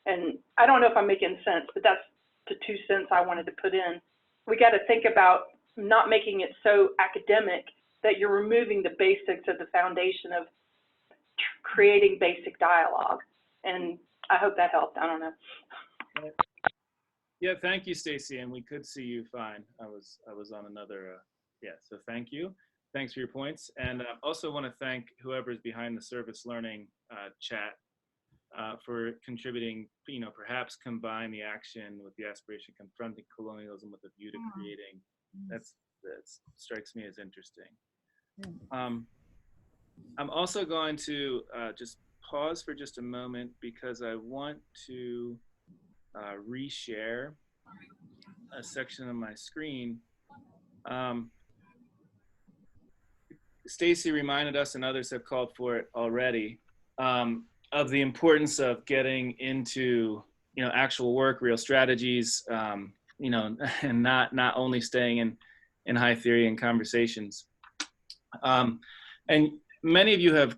Speaker 7: And I don't know if I'm making sense, but that's the 2 cents I wanted to put in. We got to think about not making it so academic that you're removing the basics of the foundation of creating basic dialogue. And I hope that helped. I don't know.
Speaker 1: Yeah, thank you, Stacy. And we could see you fine. I was on another, yeah, so thank you. Thanks for your points. And also want to thank whoever's behind the service learning chat for contributing, you know, perhaps combine the action with the aspiration, confronting colonialism with a view to creating. That strikes me as interesting. I'm also going to just pause for just a moment because I want to reshare a section of my screen. Stacy reminded us, and others have called for it already, of the importance of getting into, you know, actual work, real strategies, you know, and not only staying in high theory and conversations. And many of you have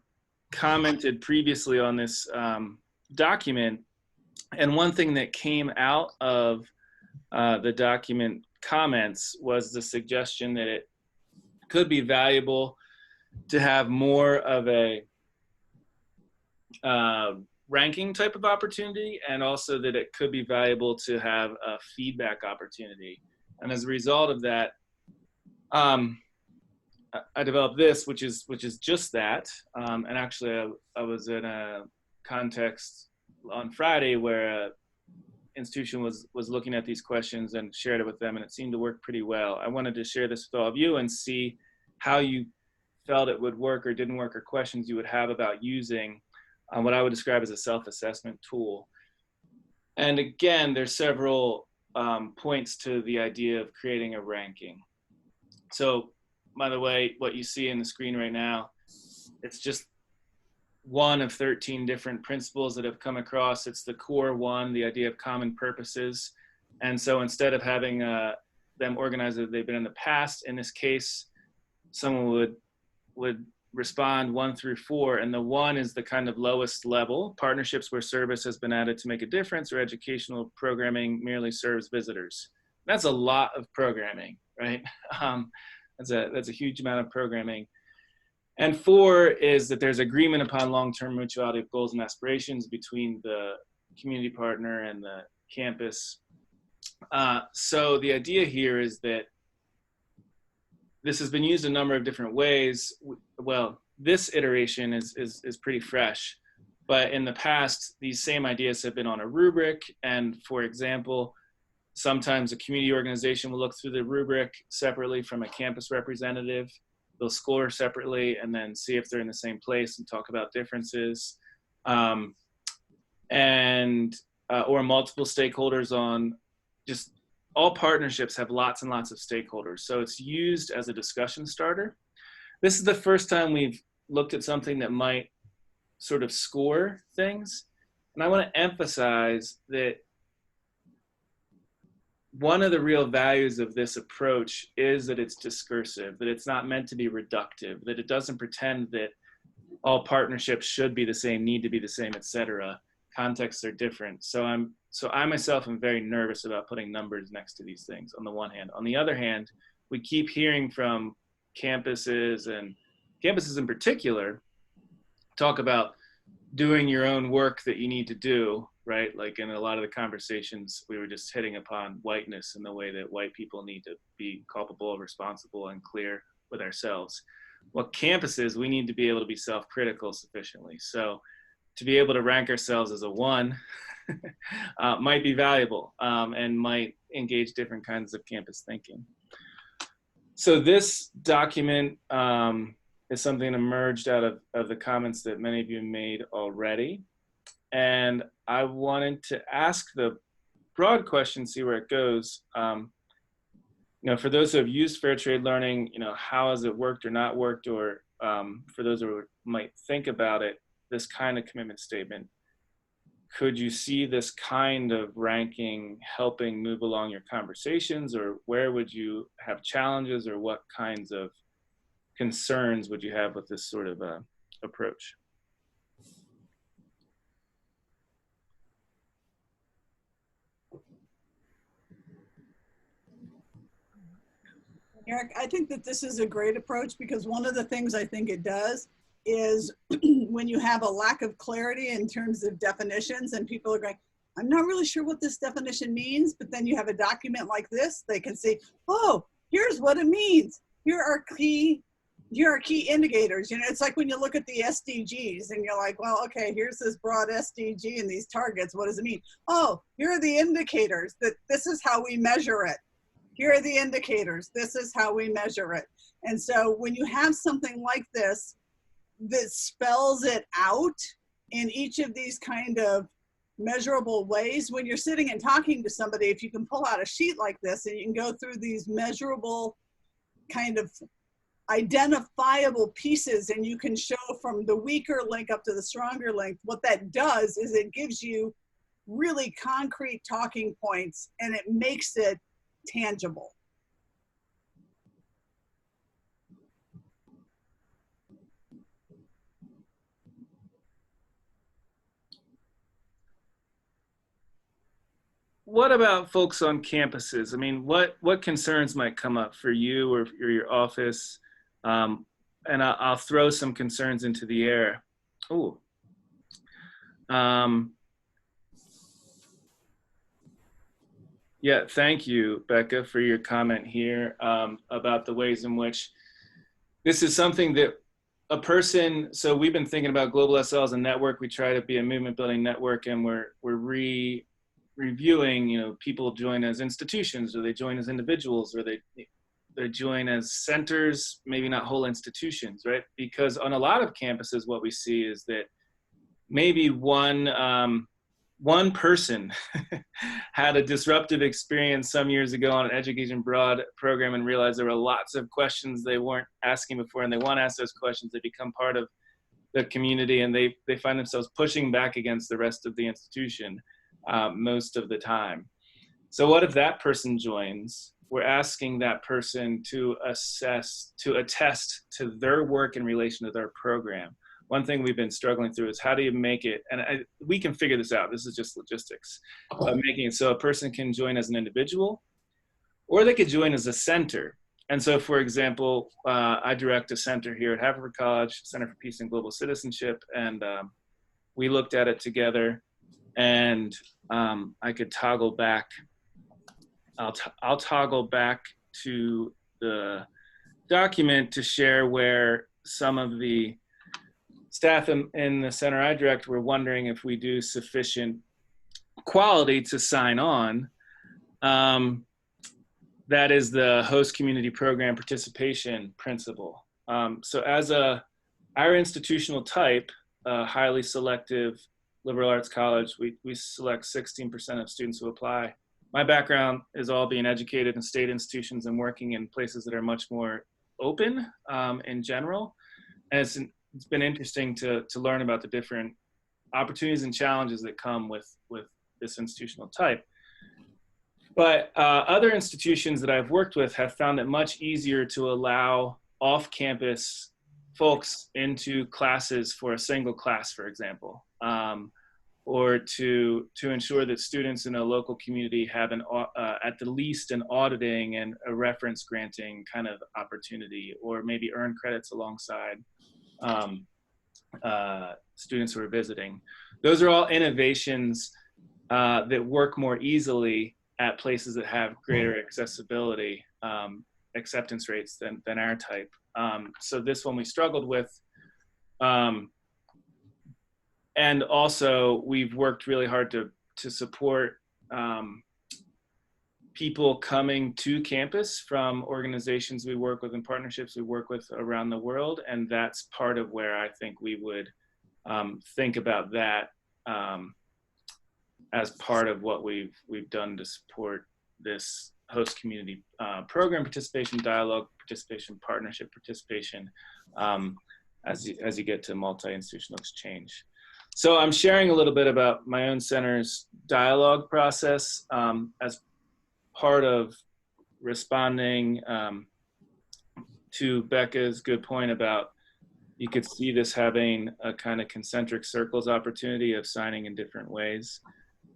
Speaker 1: commented previously on this document, and one thing that came out of the document comments was the suggestion that it could be valuable to have more of a ranking type of opportunity, and also that it could be valuable to have a feedback opportunity. And as a result of that, I developed this, which is just that. And actually, I was in a context on Friday where an institution was looking at these questions and shared it with them, and it seemed to work pretty well. I wanted to share this with all of you and see how you felt it would work or didn't work, or questions you would have about using what I would describe as a self-assessment tool. And again, there's several points to the idea of creating a ranking. So, by the way, what you see in the screen right now, it's just one of 13 different principles that have come across. It's the core one, the idea of common purposes. And so instead of having them organized as they've been in the past, in this case, someone would respond 1 through 4, and the 1 is the kind of lowest level, partnerships where service has been added to make a difference, or educational programming merely serves visitors. That's a lot of programming, right? That's a huge amount of programming. And 4 is that there's agreement upon long-term mutuality of goals and aspirations between the community partner and the campus. So the idea here is that this has been used a number of different ways. Well, this iteration is pretty fresh, but in the past, these same ideas have been on a rubric. And for example, sometimes a community organization will look through the rubric separately from a campus representative. They'll score separately and then see if they're in the same place and talk about differences. Or multiple stakeholders on just all partnerships have lots and lots of stakeholders. So it's used as a discussion starter. This is the first time we've looked at something that might sort of score things. And I want to emphasize that one of the real values of this approach is that it's discursive, that it's not meant to be reductive, that it doesn't pretend that all partnerships should be the same, need to be the same, etc. Contexts are different. So I myself am very nervous about putting numbers next to these things on the one hand. On the other hand, we keep hearing from campuses, and campuses in particular, talk about doing your own work that you need to do, right? Like in a lot of the conversations, we were just hitting upon whiteness and the way that white people need to be culpable, responsible, and clear with ourselves. Well, campuses, we need to be able to be self-critical sufficiently. So to be able to rank ourselves as a 1 might be valuable and might engage different kinds of campus thinking. So this document is something that emerged out of the comments that many of you made already. And I wanted to ask the broad question, see where it goes. You know, for those who have used fair trade learning, you know, how has it worked or not worked? Or for those who might think about it, this kind of commitment statement, could you see this kind of ranking helping move along your conversations, or where would you have challenges, or what kinds of concerns would you have with this sort of approach?
Speaker 3: Eric, I think that this is a great approach, because one of the things I think it does is when you have a lack of clarity in terms of definitions and people are going, I'm not really sure what this definition means, but then you have a document like this, they can say, oh, here's what it means. Here are key indicators. You know, it's like when you look at the SDGs and you're like, well, okay, here's this broad SDG and these targets. What does it mean? Oh, here are the indicators that this is how we measure it. Here are the indicators. This is how we measure it. And so when you have something like this that spells it out in each of these kind of measurable ways, when you're sitting and talking to somebody, if you can pull out a sheet like this and you can go through these measurable kind of identifiable pieces, and you can show from the weaker link up to the stronger link, what that does is it gives you really concrete talking points and it makes it tangible.
Speaker 1: What about folks on campuses? I mean, what concerns might come up for you or your office? And I'll throw some concerns into the air. Oh. Yeah, thank you, Becca, for your comment here about the ways in which this is something that a person, so we've been thinking about Globalsl as a network. We try to be a movement building network, and we're reviewing, you know, people join as institutions, or they join as individuals, or they join as centers, maybe not whole institutions, right? Because on a lot of campuses, what we see is that maybe one person had a disruptive experience some years ago on an Education Abroad program and realized there were lots of questions they weren't asking before, and they want to ask those questions. They become part of the community, and they find themselves pushing back against the rest of the institution most of the time. So what if that person joins? We're asking that person to attest to their work in relation to their program. One thing we've been struggling through is how do you make it, and we can figure this out, this is just logistics, making it so a person can join as an individual, or they could join as a center. And so, for example, I direct a center here at Haverford College, Center for Peace and Global Citizenship, and we looked at it together, and I could toggle back. I'll toggle back to the document to share where some of the staff in the center I direct were wondering if we do sufficient quality to sign on. That is the host community program participation principle. So as our institutional type, highly selective liberal arts college, we select 16% of students who apply. My background is all being educated in state institutions and working in places that are much more open in general. And it's been interesting to learn about the different opportunities and challenges that come with this institutional type. But other institutions that I've worked with have found it much easier to allow off-campus folks into classes for a single class, for example, or to ensure that students in a local community have at the least an auditing and a reference granting kind of opportunity, or maybe earn credits alongside students who are visiting. Those are all innovations that work more easily at places that have greater accessibility, acceptance rates than our type. So this one we struggled with. And also we've worked really hard to support people coming to campus from organizations we work with and partnerships we work with around the world. And that's part of where I think we would think about that as part of what we've done to support this host community program participation, dialogue participation, partnership participation, as you get to multi-institutional exchange. So I'm sharing a little bit about my own center's dialogue process as part of responding to Becca's good point about you could see this having a kind of concentric circles opportunity of signing in different ways.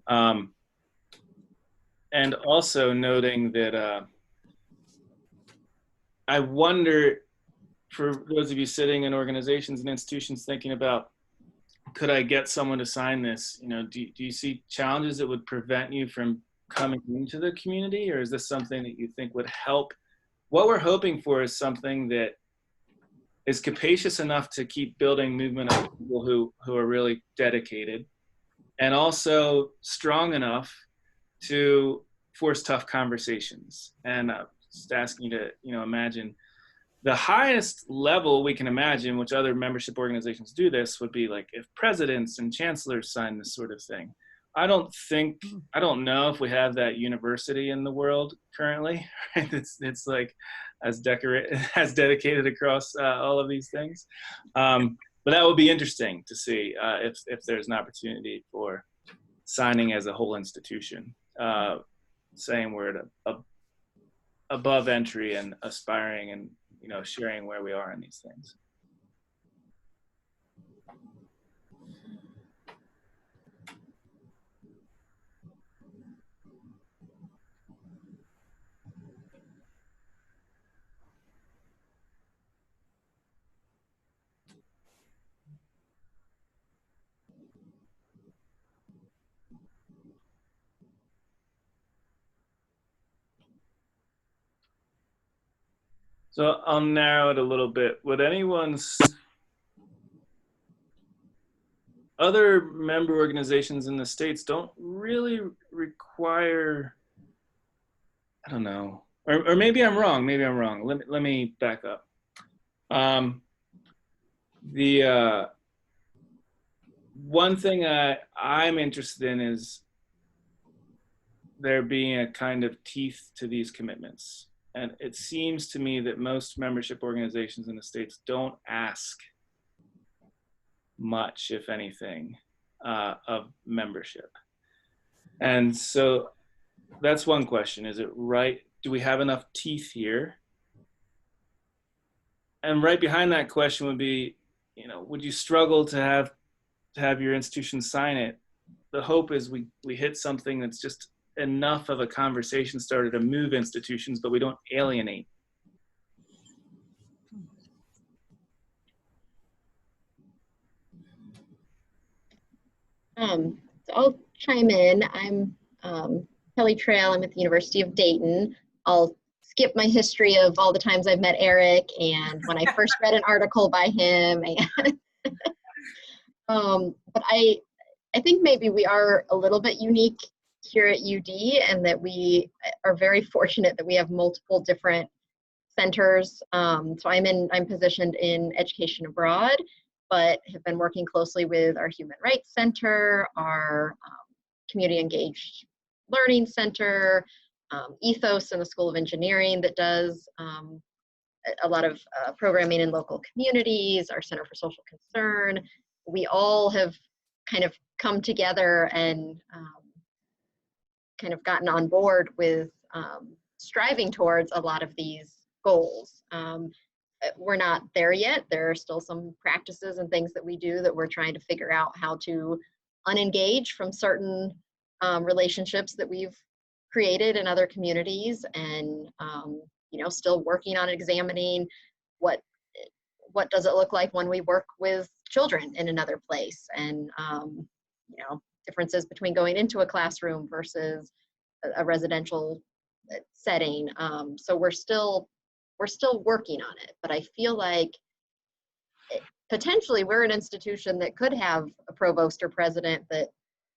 Speaker 1: And also noting that I wonder, for those of you sitting in organizations and institutions thinking about, could I get someone to sign this? You know, do you see challenges that would prevent you from coming into the community, or is this something that you think would help? What we're hoping for is something that is capacious enough to keep building movement of people who are really dedicated, and also strong enough to force tough conversations. And just asking you to, imagine the highest level we can imagine, which other membership organizations do this, would be like if presidents and chancellors sign this sort of thing. I don't know if we have that university in the world currently, right? It's like as dedicated across all of these things. But that would be interesting to see if there's an opportunity for signing as a whole institution, saying we're at above entry and aspiring and sharing where we are in these things. So I'll narrow it a little bit. Would anyone's other member organizations in the States don't really require, I don't know, or maybe I'm wrong. Maybe I'm wrong. Let me back up. The one thing I'm interested in is there being a kind of teeth to these commitments. And it seems to me that most membership organizations in the States don't ask much, if anything, of membership. And so that's one question. Is it right? Do we have enough teeth here? And right behind that question would be, would you struggle to have your institution sign it? The hope is we hit something that's just enough of a conversation starter to move institutions, but we don't alienate.
Speaker 8: So I'll chime in. I'm Kelly Trail. I'm at the University of Dayton. I'll skip my history of all the times I've met Eric and when I first read an article by him. And but I think maybe we are a little bit unique here at UD, and that we are very fortunate that we have multiple different centers. So I'm positioned in education abroad, but have been working closely with our Human Rights Center, our Community Engaged Learning Center, Ethos in the School of Engineering that does a lot of programming in local communities, our Center for Social Concern. We all have kind of come together and kind of gotten on board with striving towards a lot of these goals. We're not there yet. There are still some practices and things that we do that we're trying to figure out how to unengage from certain relationships that we've created in other communities, and you know, still working on examining what does it look like when we work with children in another place, and you know, differences between going into a classroom versus a residential setting. So we're still working on it, but I feel like potentially we're an institution that could have a provost or president that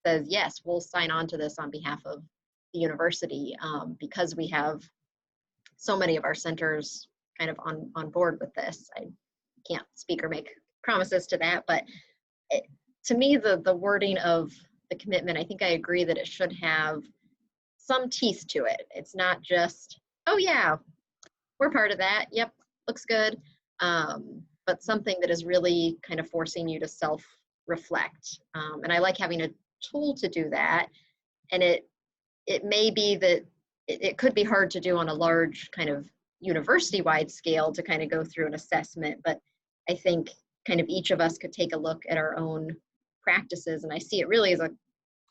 Speaker 8: says, yes, we'll sign on to this on behalf of the university, because we have so many of our centers kind of on board with this. I can't speak or make promises to that, but to me, the wording of the commitment, I think I agree that it should have some teeth to it. It's not just, oh yeah, we're part of that, yep, looks good, but something that is really kind of forcing you to self-reflect. And I like having a tool to do that, and it may be that it could be hard to do on a large kind of university-wide scale to kind of go through an assessment, but I think kind of each of us could take a look at our own practices, and I see it really as a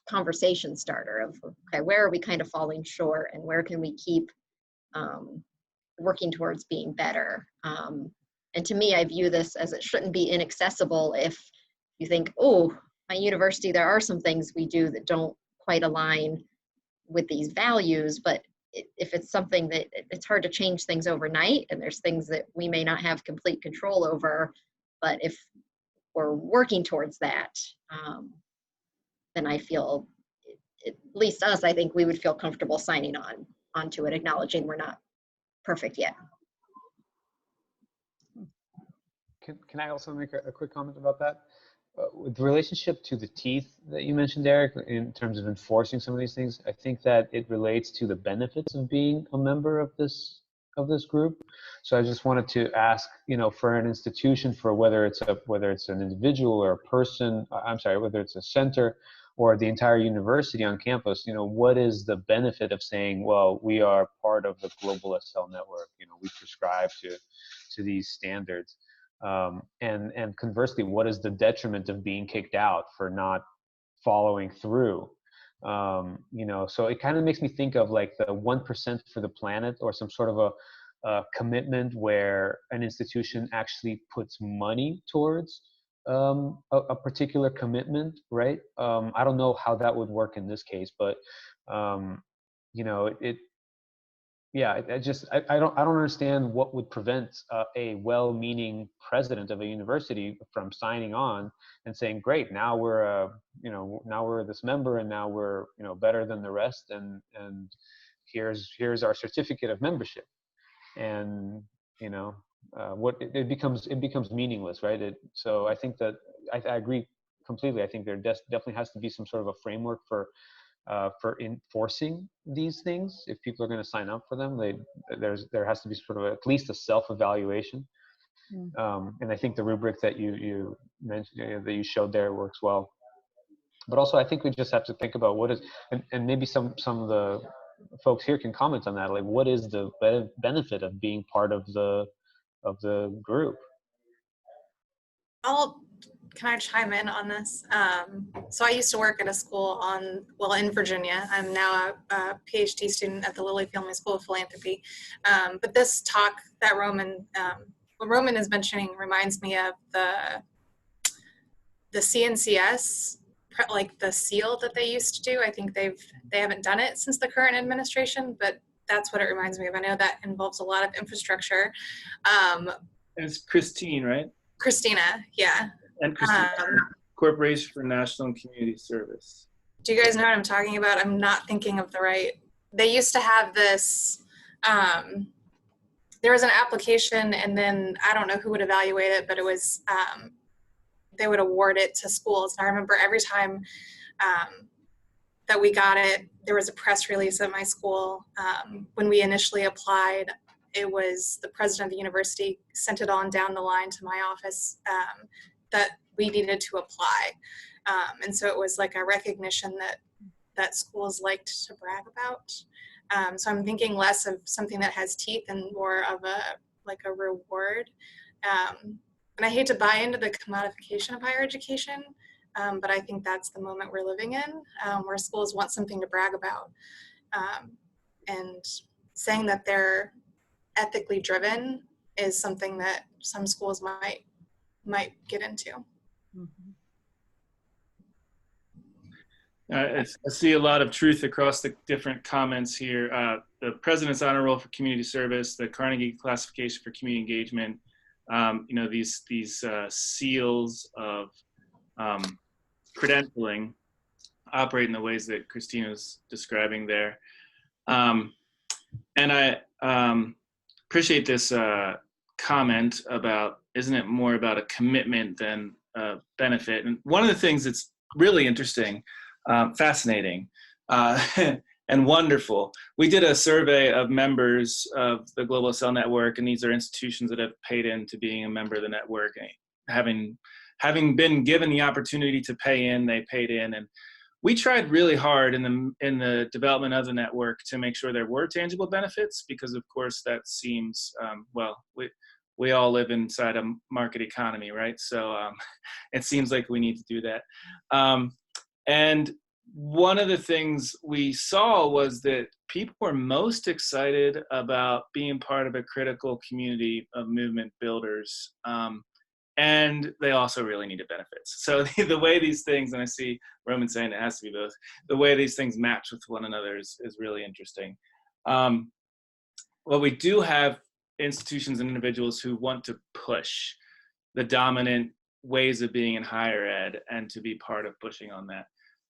Speaker 8: conversation starter of, okay, where are we kind of falling short, and where can we keep working towards being better. And to me, I view this as it shouldn't be inaccessible if you think, oh, my university, there are some things we do that don't quite align with these values, but if it's something that it's hard to change things overnight, and there's things that we may not have complete control over, but if we're working towards that, then I feel, at least us, I think we would feel comfortable signing onto it, acknowledging we're not perfect yet.
Speaker 2: Can I also make a quick comment about that? With relationship to the teeth that you mentioned, Eric, in terms of enforcing some of these things, I think that it relates to the benefits of being a member of this group. So I just wanted to ask, you know, for an institution, for whether it's an individual or a person, I'm sorry, whether it's a center or the entire university on campus, you know, what is the benefit of saying, well, we are part of the Globalsl network, you know, we prescribe to these standards. And conversely, what is the detriment of being kicked out for not following through? You know, so it kind of makes me think of like the 1% for the planet, or some sort of a commitment where an institution actually puts money towards a particular commitment, right? I don't know how that would work in this case, but you know, yeah, I don't understand what would prevent a well-meaning president of a university from signing on and saying, great, now we're now we're this member, and now we're, you know, better than the rest, and here's our certificate of membership, and you know, what it becomes meaningless, right? So I think that I agree completely. I think there definitely has to be some sort of a framework for enforcing these things. If people are going to sign up for them, there has to be sort of at least a self-evaluation. And I think the rubric that you mentioned, that you showed there, works well. But also, I think we just have to think about what is, and maybe some of the folks here can comment on that. Like, what is the benefit of being part of the group?
Speaker 9: Can I chime in on this? So I used to work at a school in Virginia. I'm now a PhD student at the Lilly Family School of Philanthropy. But this talk that what Roman is mentioning reminds me of the CNCS, like the seal that they used to do. I think they haven't done it since the current administration, but that's what it reminds me of. I know that involves a lot of infrastructure.
Speaker 1: It's Christine, right?
Speaker 9: Christina, yeah.
Speaker 1: And Christina, Corporation for National and Community Service.
Speaker 9: Do you guys know what I'm talking about? I'm not thinking of the right. They used to have this, there was an application, and then I don't know who would evaluate it, but it was, they would award it to schools. And I remember every time that we got it, there was a press release at my school. When we initially applied, it was the president of the university sent it on down the line to my office that we needed to apply. And so it was like a recognition that that schools liked to brag about. So I'm thinking less of something that has teeth and more of a reward. And I hate to buy into the commodification of higher education, but I think that's the moment we're living in, where schools want something to brag about. And saying that they're ethically driven is something that some schools might get into.
Speaker 3: Mhm.
Speaker 1: I see a lot of truth across the different comments here. The President's Honor Roll for Community Service, the Carnegie Classification for Community Engagement, you know, these seals of credentialing operate in the ways that Christina was describing there. And I appreciate this comment about, isn't it more about a commitment than a benefit? And one of the things that's really interesting, fascinating, and wonderful. We did a survey of members of the Globalsl network, and these are institutions that have paid into being a member of the network. Having been given the opportunity to pay in, they paid in, and we tried really hard in the development of the network to make sure there were tangible benefits, because of course that seems, well, we all live inside a market economy, right? So it seems like we need to do that. And one of the things we saw was that people were most excited about being part of a critical community of movement builders. And they also really needed benefits. So the way these things, and I see Roman saying it has to be both, the way these things match with one another is really interesting. Well, we do have institutions and individuals who want to push the dominant ways of being in higher ed and to be part of pushing on that.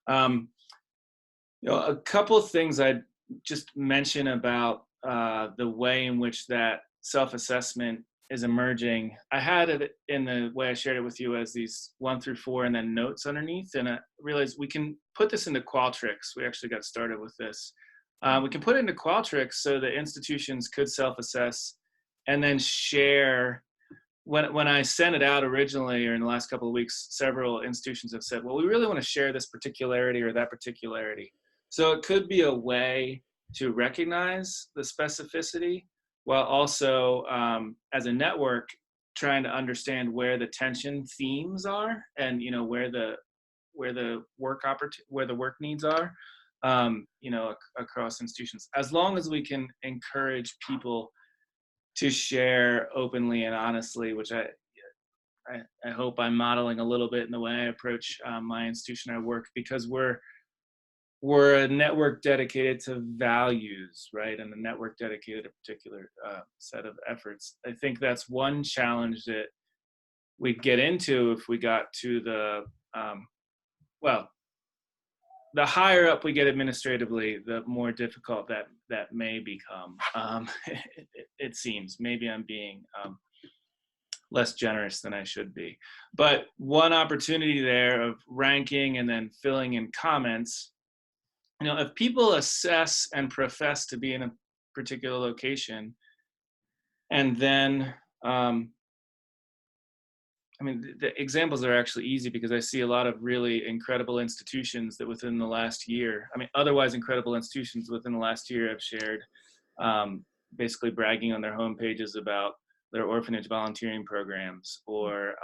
Speaker 1: You know, a couple of things I'd just mention about the way in which that self-assessment is emerging. I had it in the way I shared it with you as these 1 through 4 and then notes underneath, and I realized we can put this into Qualtrics. We actually got started with this. We can put it into Qualtrics so that institutions could self-assess and then share. When I sent it out originally, or in the last couple of weeks, several institutions have said, well, we really want to share this particularity or that particularity. So it could be a way to recognize the specificity while also, as a network, trying to understand where the tension themes are, and you know where the work needs are, you know, across institutions. As long as we can encourage people to share openly and honestly, which I hope I'm modeling a little bit in the way I approach my institution I work, because we're a network dedicated to values, right? And a network dedicated to a particular set of efforts. I think that's one challenge that we'd get into if we got to the, well, the higher up we get administratively, the more difficult that may become. It seems. Maybe I'm being less generous than I should be. But one opportunity there of ranking and then filling in comments, you know, if people assess and profess to be in a particular location, and then, I mean, the examples are actually easy because I see a lot of really incredible institutions that within the last year, I mean, otherwise incredible institutions within the last year have shared, basically bragging on their homepages about their orphanage volunteering programs, or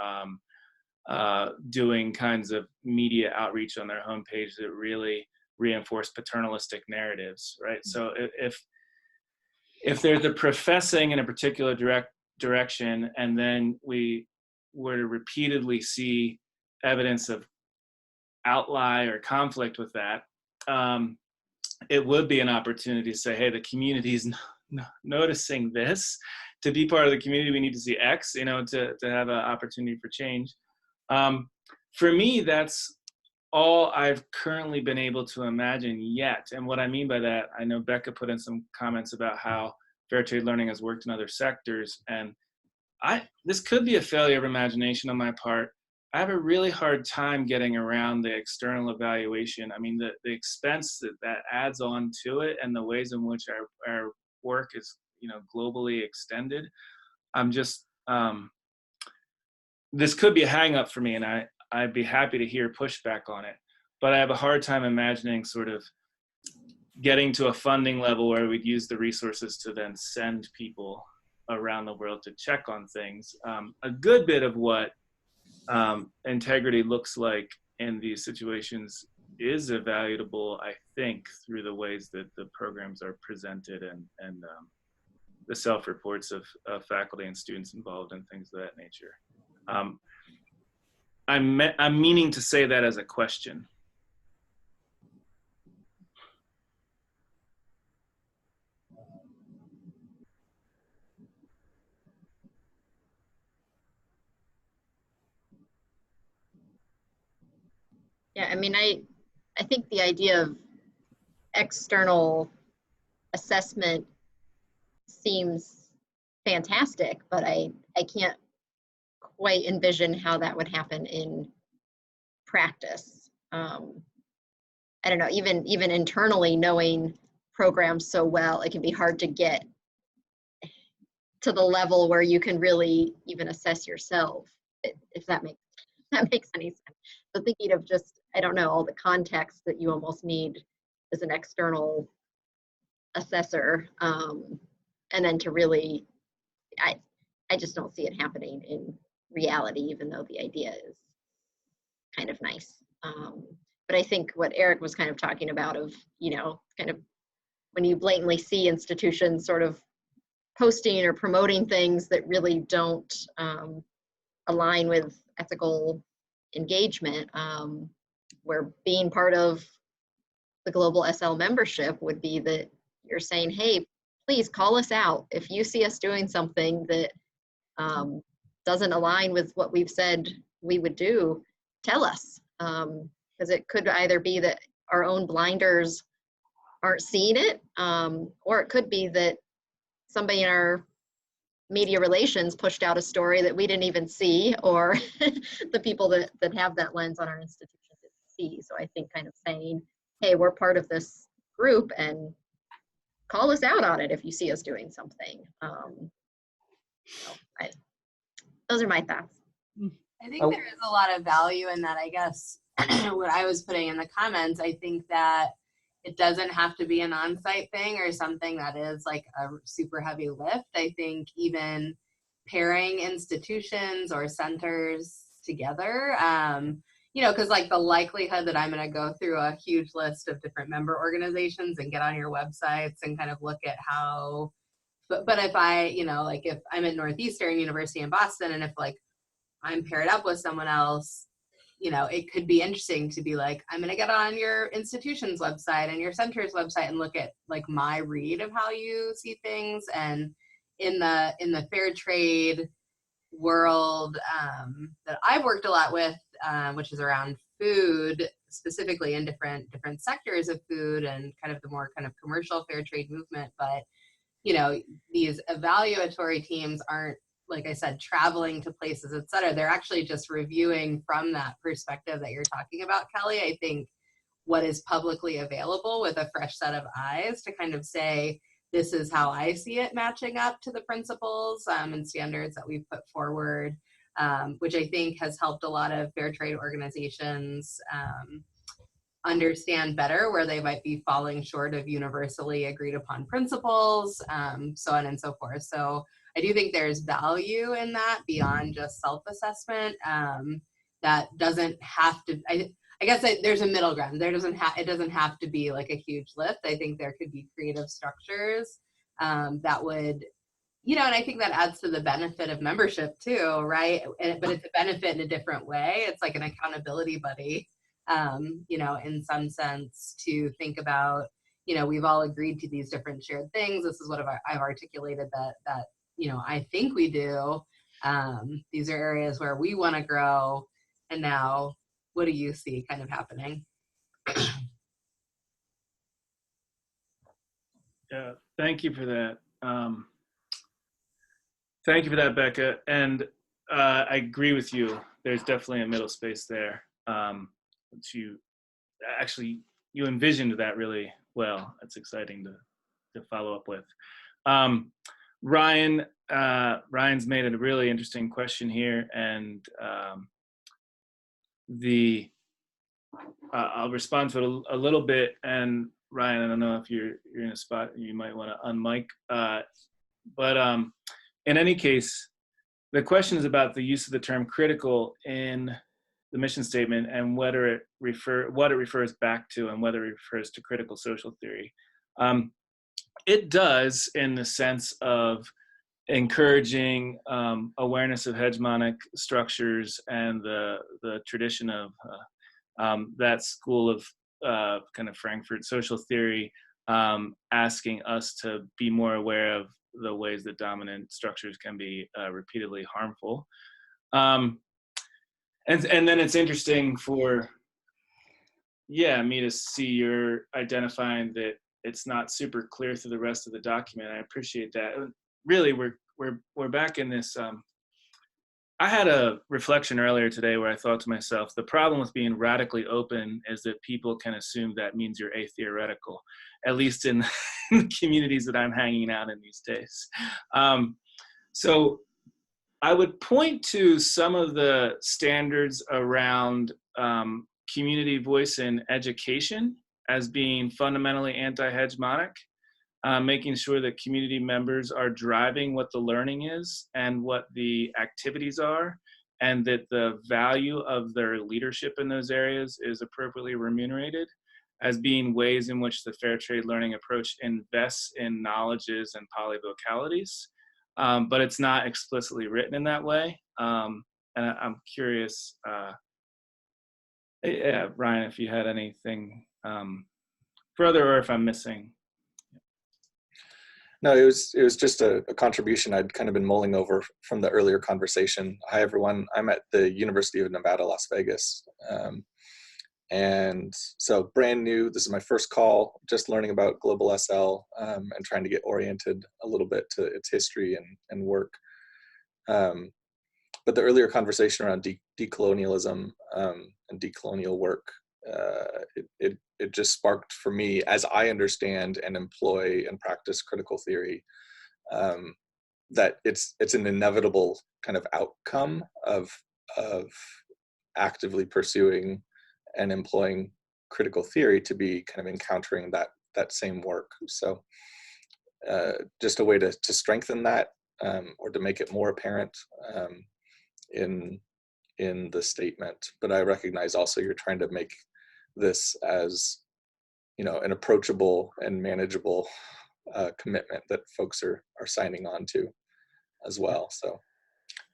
Speaker 1: doing kinds of media outreach on their homepage that really reinforce paternalistic narratives, right? So if there's a professing in a particular direction, and then we were to repeatedly see evidence of outlie or conflict with that, it would be an opportunity to say, hey, the community is noticing this. To be part of the community, we need to see X, you know, to have an opportunity for change. For me, that's all I've currently been able to imagine yet. And what I mean by that, I know Becca put in some comments about how fair trade learning has worked in other sectors. And this could be a failure of imagination on my part. I have a really hard time getting around the external evaluation. I mean, the expense that adds on to it, and the ways in which our work is, you know, globally extended. I'm just, this could be a hang up for me, and I'd be happy to hear pushback on it. but I have a hard time imagining sort of getting to a funding level where we'd use the resources to then send people around the world to check on things. A good bit of what integrity looks like in these situations is evaluable, I think, through the ways that the programs are presented and the self-reports of faculty and students involved and things of that nature. I'm meaning to say that as a question.
Speaker 8: Yeah, I mean, I think the idea of external assessment seems fantastic, but I can't quite envision how that would happen in practice. I don't know, even internally knowing programs so well, it can be hard to get to the level where you can really even assess yourself, if that makes any sense. So thinking of just, I don't know, all the context that you almost need as an external assessor, and then to really, I just don't see it happening in reality, even though the idea is kind of nice. But I think what Eric was kind of talking about of, kind of when you blatantly see institutions sort of posting or promoting things that really don't align with ethical engagement, where being part of the Globalsl membership would be that you're saying, hey, please call us out. If you see us doing something that doesn't align with what we've said we would do, tell us. Because it could either be that our own blinders aren't seeing it, or it could be that somebody in our media relations pushed out a story that we didn't even see, or the people that have that lens on our institution didn't see. So I think kind of saying, hey, we're part of this group and call us out on it if you see us doing something. Those are my thoughts.
Speaker 10: I think there is a lot of value in that, I guess. What I was putting in the comments, I think that it doesn't have to be an on-site thing or something that is like a super heavy lift. I think even pairing institutions or centers together, because like the likelihood that I'm going to go through a huge list of different member organizations and get on your websites and kind of look at how, but if I, like if I'm at Northeastern University in Boston and if like I'm paired up with someone else, it could be interesting to be like, I'm going to get on your institution's website and your center's website and look at like my read of how you see things. And in the fair trade world that I've worked a lot with, which is around food, specifically in different sectors of food and kind of the more kind of commercial fair trade movement. But, these evaluatory teams aren't, like I said, traveling to places, et cetera. They're actually just reviewing from that perspective that you're talking about, Kelly. I think what is publicly available with a fresh set of eyes to kind of say, this is how I see it matching up to the principles and standards that we've put forward, which I think has helped a lot of fair trade organizations understand better where they might be falling short of universally agreed upon principles, so on and so forth. So I do think there's value in that beyond just self-assessment. That doesn't have to, I guess there's a middle ground. It doesn't have to be like a huge lift. I think there could be creative structures that would, and I think that adds to the benefit of membership too, right? But it's a benefit in a different way. It's like an accountability buddy, in some sense, to think about, we've all agreed to these different shared things. This is what I've articulated that I think we do. These are areas where we want to grow. And now, what do you see kind of happening?
Speaker 1: Yeah, thank you for that. Thank you for that, Becca. And I agree with you. There's definitely a middle space there. You envisioned that really well. That's exciting to follow up with. Ryan's made a really interesting question here, and I'll respond to it a little bit. And Ryan, I don't know if you're in a spot you might want to unmic. But in any case, the question is about the use of the term critical in the mission statement and what it refers back to and whether it refers to critical social theory. It does, in the sense of encouraging awareness of hegemonic structures and the tradition of that school of kind of Frankfurt social theory, asking us to be more aware of the ways that dominant structures can be repeatedly harmful. And then it's interesting for, me to see you're identifying that it's not super clear through the rest of the document. I appreciate that. Really, we're back in this. I had a reflection earlier today where I thought to myself, the problem with being radically open is that people can assume that means you're atheoretical, at least in the communities that I'm hanging out in these days. So I would point to some of the standards around community voice in education as being fundamentally anti-hegemonic, making sure that community members are driving what the learning is and what the activities are, and that the value of their leadership in those areas is appropriately remunerated, as being ways in which the fair trade learning approach invests in knowledges and polyvocalities. But it's not explicitly written in that way. And I'm curious, Ryan, if you had anything further, or if I'm missing.
Speaker 11: No, it was just a contribution I'd kind of been mulling over from the earlier conversation. Hi, everyone. I'm at the University of Nevada, Las Vegas. And so brand new, this is my first call, just learning about Globalsl and trying to get oriented a little bit to its history and work. But the earlier conversation around decolonialism and decolonial work, it just sparked for me, as I understand and employ and practice critical theory, that it's an inevitable kind of outcome of actively pursuing and employing critical theory to be kind of encountering that same work. So just a way to strengthen that, or to make it more apparent in the statement. But I recognize also you're trying to make this as, an approachable and manageable commitment that folks are signing on to as well. So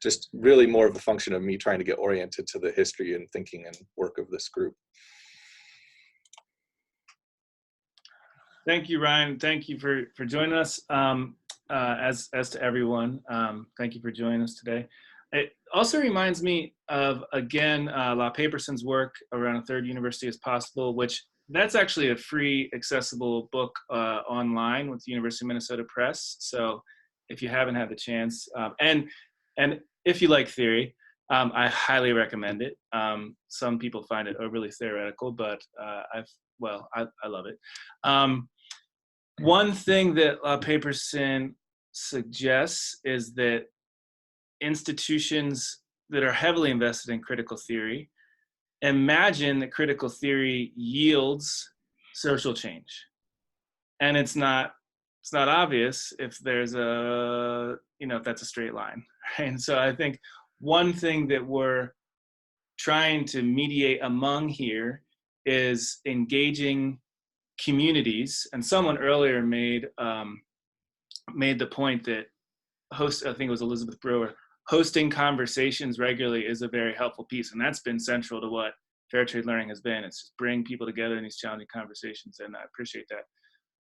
Speaker 11: just really more of the function of me trying to get oriented to the history and thinking and work of this group.
Speaker 1: Thank you, Ryan. Thank you for joining us. As to everyone, thank you for joining us today. It also reminds me of, again, La Paperson's work around a third university as possible, which that's actually a free, accessible book online with the University of Minnesota Press. So if you haven't had the chance, and if you like theory, I highly recommend it. Some people find it overly theoretical, but I love it. One thing that La Paperson suggests is that institutions that are heavily invested in critical theory imagine that critical theory yields social change, and it's not obvious if there's if that's a straight line, right? And so I think one thing that we're trying to mediate among here is engaging communities. And someone earlier made the point that I think it was Elizabeth Brewer, hosting conversations regularly is a very helpful piece. And that's been central to what fair trade learning has been. It's just bring people together in these challenging conversations, and I appreciate that.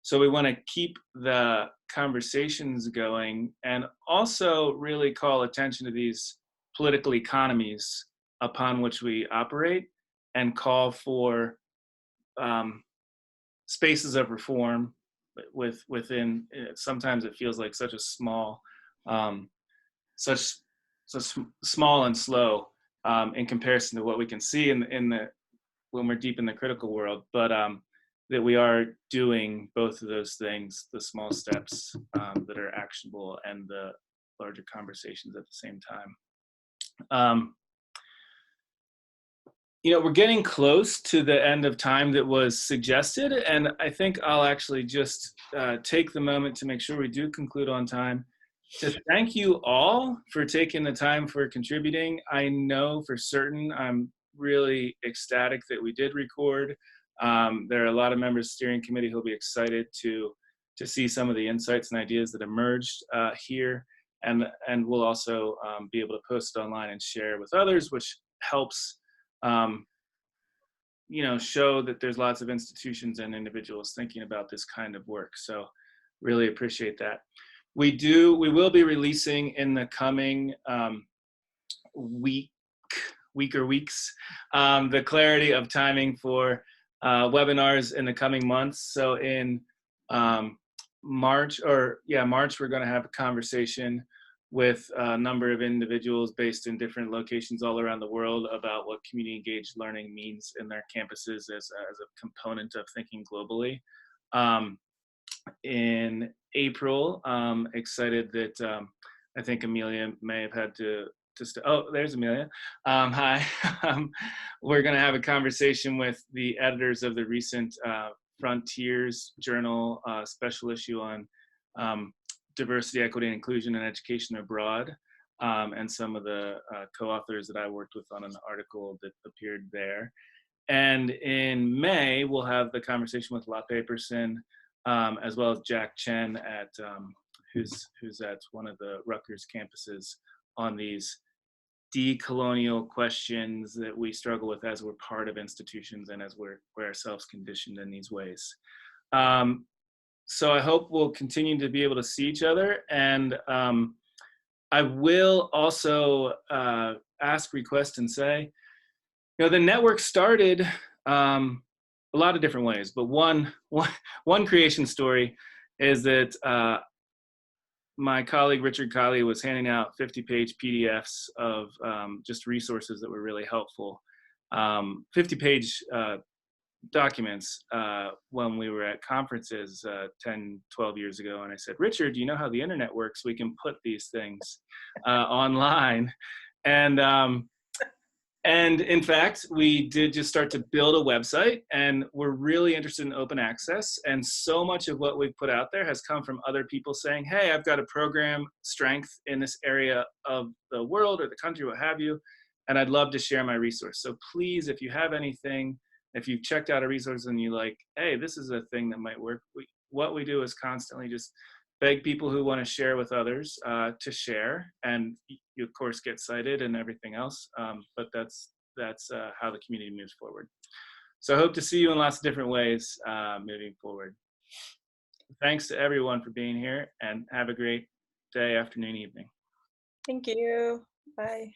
Speaker 1: So we want to keep the conversations going and also really call attention to these political economies upon which we operate, and call for spaces of reform within, sometimes it feels like such a small, such small and slow in comparison to what we can see when we're deep in the critical world, but that we are doing both of those things, the small steps that are actionable and the larger conversations at the same time. you know, we're getting close to the end of time that was suggested, and I think I'll actually just take the moment to make sure we do conclude on time. To thank you all for taking the time for contributing. I know for certain I'm really ecstatic that we did record. There are a lot of members of the steering committee who'll be excited to see some of the insights and ideas that emerged here, and we'll also be able to post it online and share with others, which helps you know, show that there's lots of institutions and individuals thinking about this kind of work. So really appreciate that. We will be releasing in the coming week or weeks the clarity of timing for webinars in the coming months. So in March, we're going to have a conversation with a number of individuals based in different locations all around the world about what community engaged learning means in their campuses as a component of thinking globally. In April, excited that I think Amelia may have had to oh, there's Amelia. Hi. We're going to have a conversation with the editors of the recent Frontiers Journal special issue on diversity, equity, and inclusion in education abroad, and some of the co-authors that I worked with on an article that appeared there. And in May, we'll have the conversation with La Paperson, as well as Jack Chen at who's at one of the Rutgers campuses on these decolonial questions that we struggle with as we're part of institutions and as we're ourselves conditioned in these ways. So I hope we'll continue to be able to see each other, and I will also ask, request, and say, you know, the network started a lot of different ways, but one creation story is that my colleague Richard Kiley was handing out 50-page PDFs of just resources that were really helpful, 50-page documents when we were at conferences 10, 12 years ago. And I said, Richard, do you know how the internet works? We can put these things online. And in fact, we did just start to build a website, and we're really interested in open access. And so much of what we've put out there has come from other people saying, hey, I've got a program strength in this area of the world or the country, what have you, and I'd love to share my resource. So please, if you have anything, if you've checked out a resource and you like, hey, this is a thing that might work, what we do is constantly just beg people who want to share with others to share, and you of course get cited and everything else, but that's how the community moves forward. So I hope to see you in lots of different ways moving forward. Thanks to everyone for being here, and have a great day, afternoon, evening.
Speaker 6: Thank you. Bye.